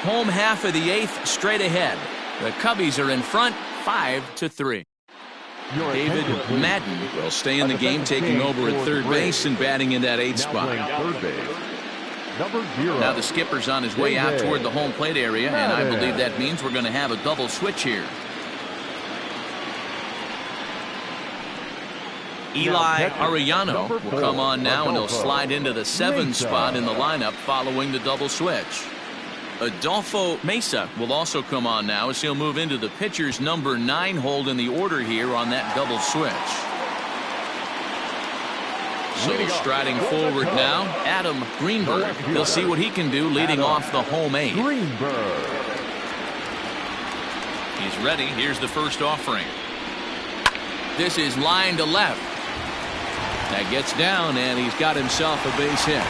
Home half of the 8th straight ahead. The Cubbies are in front 5-3. David Madden will stay in the game, taking over at third base and batting in that 8th spot. Now the skipper's on his way out toward the home plate area, and I believe that means we're going to have a double switch here. Eli Arellano will come on now, and he'll slide into the 7th spot in the lineup following the double switch. Adolfo Mesa will also come on now as he'll move into the pitcher's number 9 hold in the order here on that double switch. So striding forward now, Adam Greenberg. He'll see what he can do leading off the home 8. He's ready. Here's the first offering. This is line to left. That gets down, and he's got himself a base hit.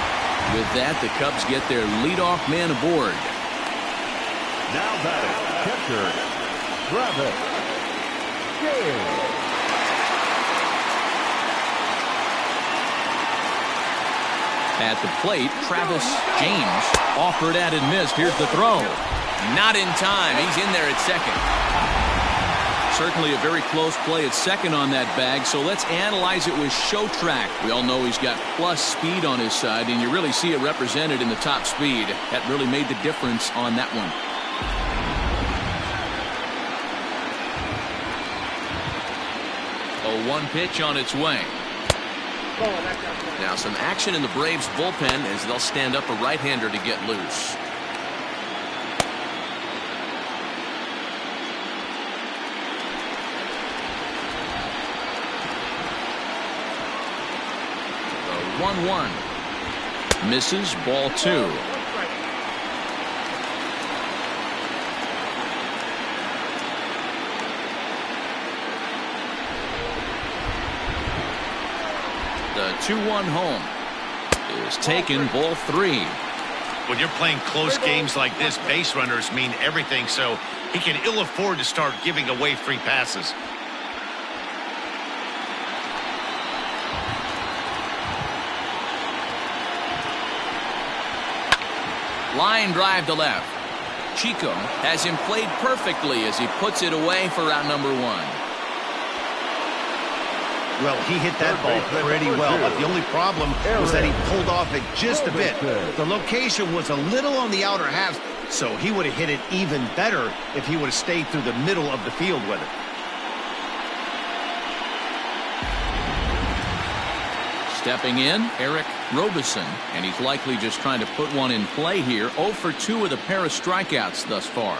With that, the Cubs get their leadoff man aboard.
Now batting, catcher, Travis James.
At the plate, Travis James offered at and missed. Here's the throw. Not in time. He's in there at second. Certainly a very close play at second on that bag, so let's analyze it with show track. We all know he's got plus speed on his side, and you really see it represented in the top speed. That really made the difference on that one. A 1 pitch on its way. Now some action in the Braves bullpen as they'll stand up a right-hander to get loose. The 1-1 misses, ball 2. The 2-1 home is taken, ball 3.
When you're playing close games like this, base runners mean everything, so he can ill afford to start giving away free passes.
Line drive to left. Chico has him played perfectly as he puts it away for out number 1.
Well, he hit that ball pretty well, but the only problem was that he pulled off it just a bit. The location was a little on the outer half, so he would have hit it even better if he would have stayed through the middle of the field with it.
Stepping in, Eric Robeson, and he's likely just trying to put one in play here. 0 for 2 with a pair of strikeouts thus far.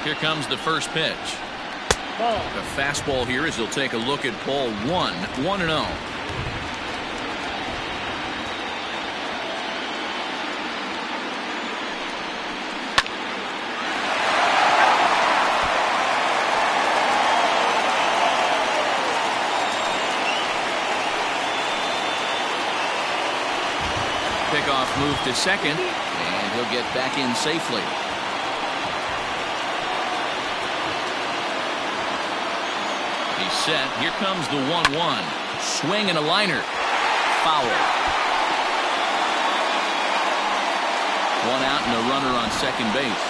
Here comes the first pitch. The fastball here as he'll take a look at ball 1. 1-0. pickoff move to second, and he'll get back in safely. He's set. Here comes the 1-1. Swing and a liner. Foul. One out and a runner on second base.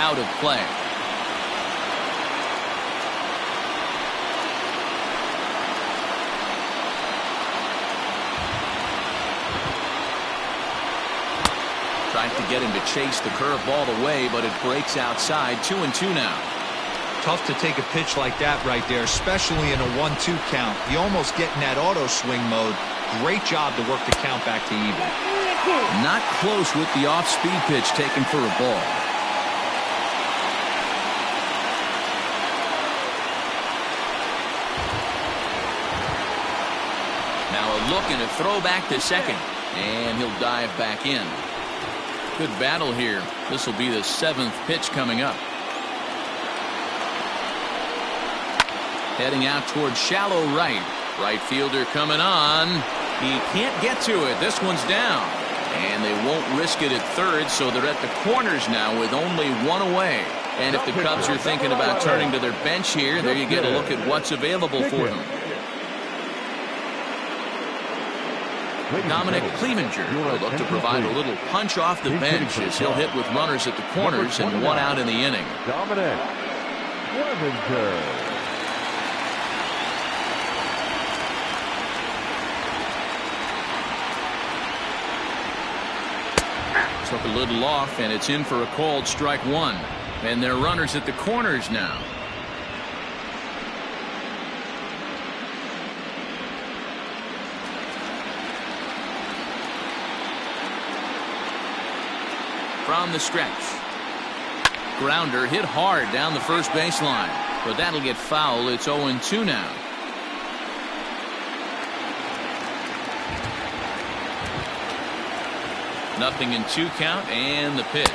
Out of play. Tried to get him to chase the curveball away, but it breaks outside. 2-2 now.
Tough to take a pitch like that right there, especially in a 1-2 count. You almost get in that auto swing mode. Great job to work the count back to even.
Not close with the off-speed pitch taken for a ball. Now a look and a throw back to second, and he'll dive back in. Good battle here. This will be the 7th pitch coming up. Heading out towards shallow right. Right fielder coming on. He can't get to it. This one's down. And they won't risk it at third, so they're at the corners now with only one away. And if the Cubs are thinking about turning to their bench here, there you get a look at what's available for them. Dominic Clevenger will look to provide a little punch off the bench as he'll hit with runners at the corners and one out in the inning.
Dominic Clevenger.
Took a little off, and it's in for a called strike one. And they're runners at the corners now. From the stretch. Grounder hit hard down the first baseline, but that'll get foul. It's 0-2 now. Nothing in 2 count, and the pitch.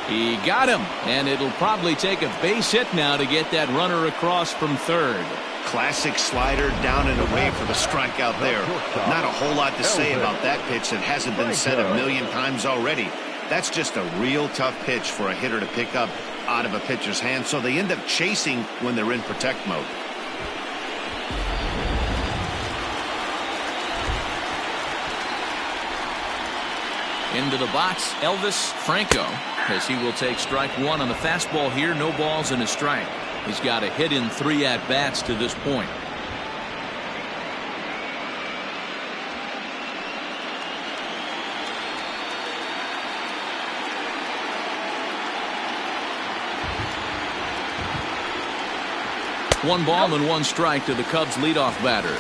He got him, and it'll probably take a base hit now to get that runner across from third.
Classic slider down and away for the strikeout there. Not a whole lot to say about that pitch that hasn't been said a million times already. That's just a real tough pitch for a hitter to pick up out of a pitcher's hand, so they end up chasing when they're in protect mode.
Into the box, Elvis Franco, as he will take strike one on the fastball here. No balls and a strike. He's got a hit in 3 at-bats to this point. One ball and 1 strike to the Cubs leadoff batter.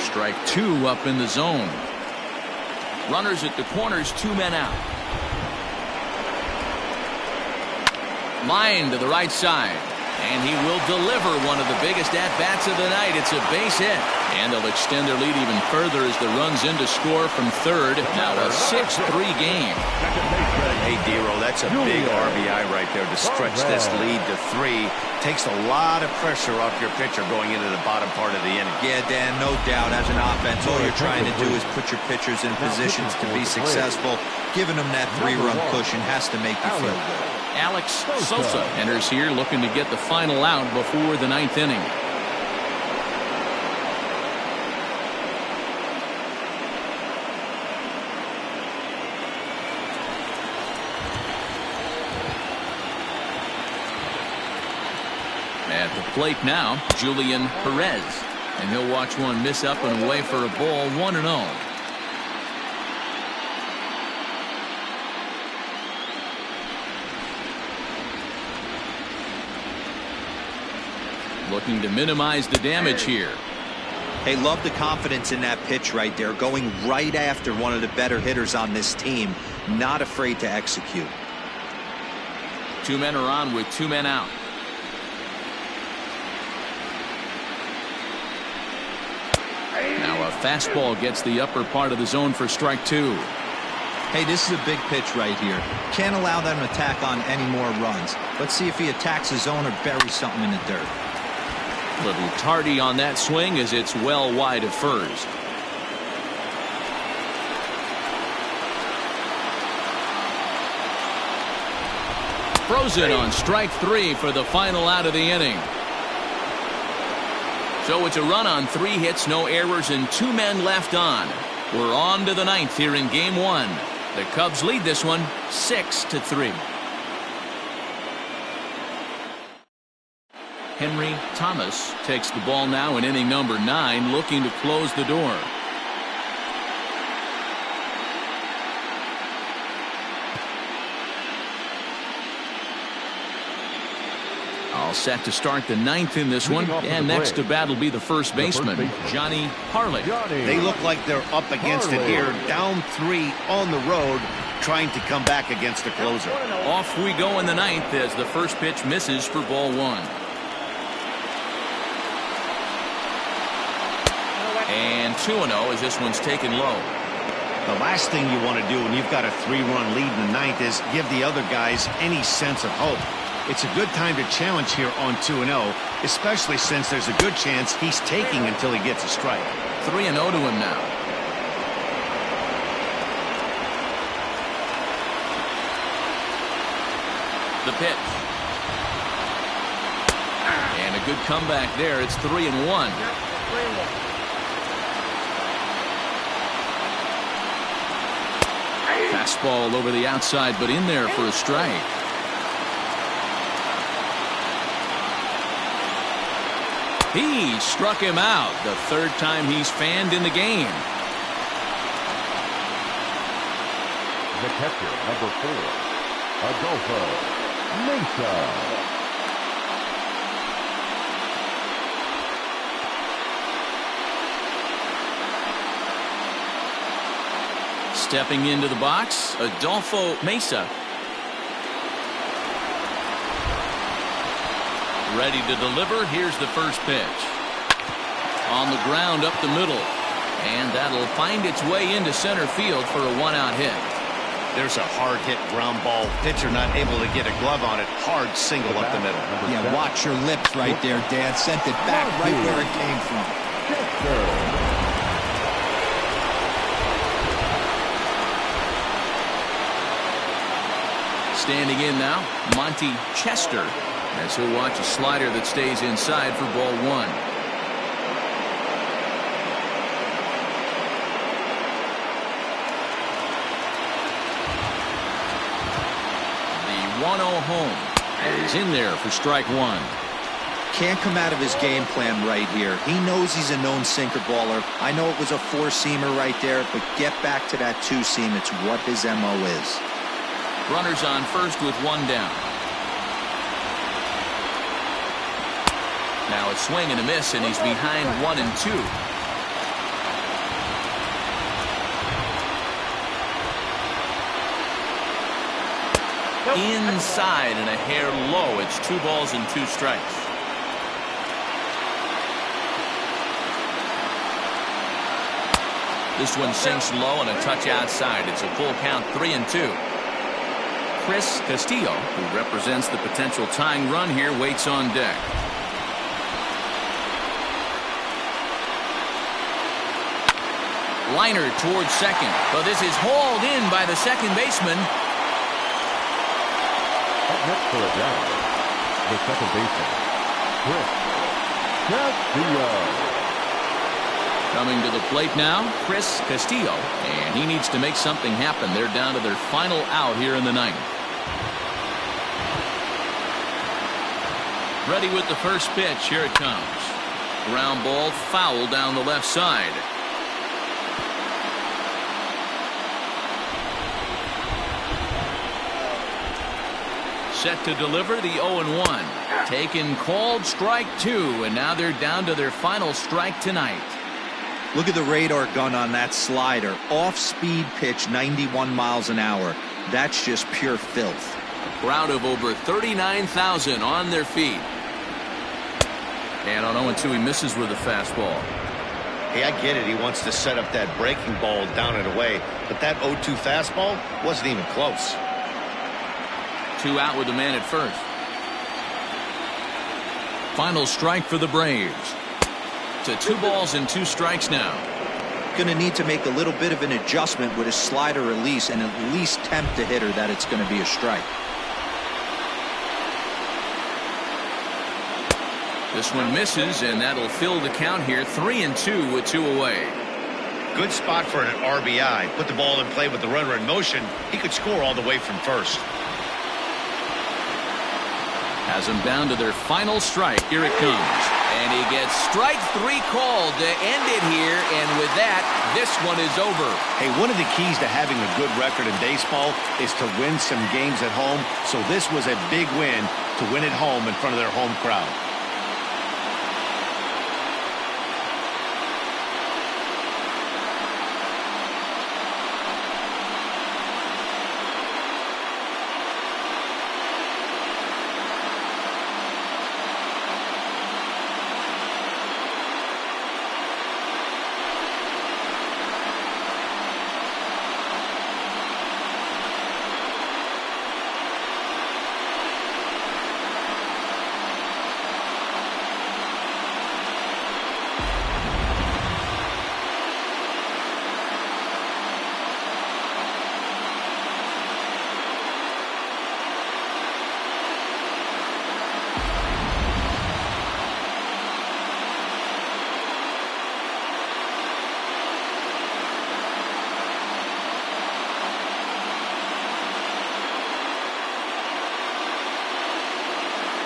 Strike 2 up in the zone. Runners at the corners, 2 men out. Line to the right side. And he will deliver one of the biggest at-bats of the night. It's a base hit. And they'll extend their lead even further as the run's in to score from third. Now a 6-3 game.
Hey, Dero, that's a big RBI right there to stretch this lead to 3. Takes a lot of pressure off your pitcher going into the bottom part of the inning.
Yeah, Dan, no doubt. As an offense, all you're trying to do is put your pitchers in positions to be successful. Giving them that 3-run cushion has to make you feel good.
Alex Sosa enters here looking to get the final out before the 9th inning. At the plate now, Julian Perez. And he'll watch one miss up and away for a ball, 1-0. Looking to minimize the damage here.
Hey, love the confidence in that pitch right there. Going right after one of the better hitters on this team. Not afraid to execute.
2 men are on with 2 men out. Now a fastball gets the upper part of the zone for strike 2.
Hey, this is a big pitch right here. Can't allow them to attack on any more runs. Let's see if he attacks his zone or buries something in the dirt.
Little tardy on that swing as it's well wide of first. Frozen on strike 3 for the final out of the inning. So it's a run on 3 hits, no errors, and 2 men left on. We're on to the 9th here in game 1. The Cubs lead this one 6-3. Henry Thomas takes the ball now in inning number 9, looking to close the door. All set to start the 9th in this one, and next to bat will be the first baseman, Johnny Harley.
They look like they're up against it here, down 3 on the road, trying to come back against the closer.
Off we go in the 9th as the first pitch misses for ball 1. And 2-0 as this one's taken low.
The last thing you want to do when you've got a 3-run lead in the 9th is give the other guys any sense of hope. It's a good time to challenge here on 2-0, especially since there's a good chance he's taking until he gets a strike.
3-0 to him now. The pitch. And a good comeback there. It's 3-1. Fastball over the outside, but in there for a strike. He struck him out, the 3rd time he's fanned in the game.
The catcher, number 4, Adolfo Mesa.
Stepping into the box, Adolfo Mesa. Ready to deliver. Here's the first pitch. On the ground up the middle. And that'll find its way into center field for a 1-out hit.
There's a hard hit ground ball. Pitcher not able to get a glove on it. Hard single up the middle.
Yeah, watch your lips right there, Dad. Sent it back right where it came from.
Standing in now, Monty Chester, as he'll watch a slider that stays inside for ball 1. The 1-0 home, and he's in there for strike 1.
Can't come out of his game plan right here. He knows he's a known sinker baller. I know it was a 4-seamer right there, but get back to that 2-seam. It's what his MO is.
Runners on first with 1 down. Now a swing and a miss, and he's behind 1 and 2. Inside and a hair low. It's 2 balls and 2 strikes. This one sinks low and a touch outside. It's a full count, 3-2. Chris Castillo, who represents the potential tying run here, waits on deck. Liner towards second. But this is hauled in by the second baseman.
Up next for a down, the second baseman, Chris Castillo.
Coming to the plate now, Chris Castillo, and he needs to make something happen. They're down to their final out here in the 9th. Ready with the first pitch. Here it comes. Ground ball foul down the left side. Set to deliver the 0-1. Taken, called, strike 2, and now they're down to their final strike tonight.
Look at the radar gun on that slider. Off-speed pitch, 91 miles an hour. That's just pure filth.
A crowd of over 39,000 on their feet. And on 0-2, he misses with a fastball.
Hey, I get it. He wants to set up that breaking ball down and away, but that 0-2 fastball wasn't even close.
2 out with the man at first. Final strike for the Braves. To 2 balls and 2 strikes now.
Going to need to make a little bit of an adjustment with his slider release and at least tempt the hitter that it's going to be a strike.
This one misses, and that'll fill the count here. 3-2 with 2 away.
Good spot for an RBI. Put the ball in play with the runner in motion. He could score all the way from first.
Has them down to their final strike. Here it comes. And he gets strike 3 called to end it here. And with that, this one is over.
Hey, one of the keys to having a good record in baseball is to win some games at home. So this was a big win to win at home in front of their home crowd.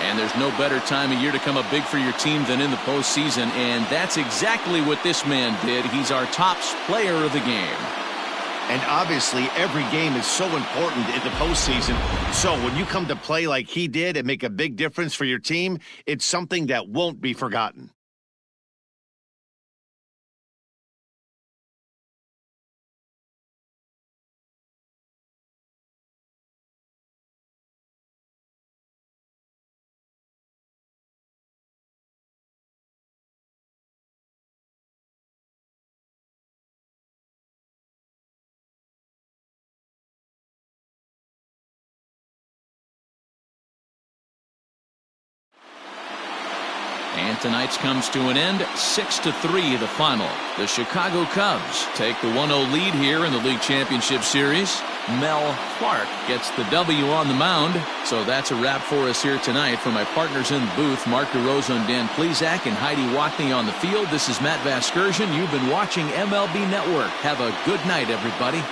And there's no better time of year to come up big for your team than in the postseason, and that's exactly what this man did. He's our top player of the game.
And obviously, every game is so important in the postseason. So when you come to play like he did and make a big difference for your team, it's something that won't be forgotten.
And tonight's comes to an end. 6-3 the final. The Chicago Cubs take the 1-0 lead here in the League Championship Series. Mel Clark gets the W on the mound. So that's a wrap for us here tonight. For my partners in the booth, Mark DeRosa and Dan Plesac and Heidi Watney on the field, this is Matt Vasgersian. You've been watching MLB Network. Have a good night, everybody.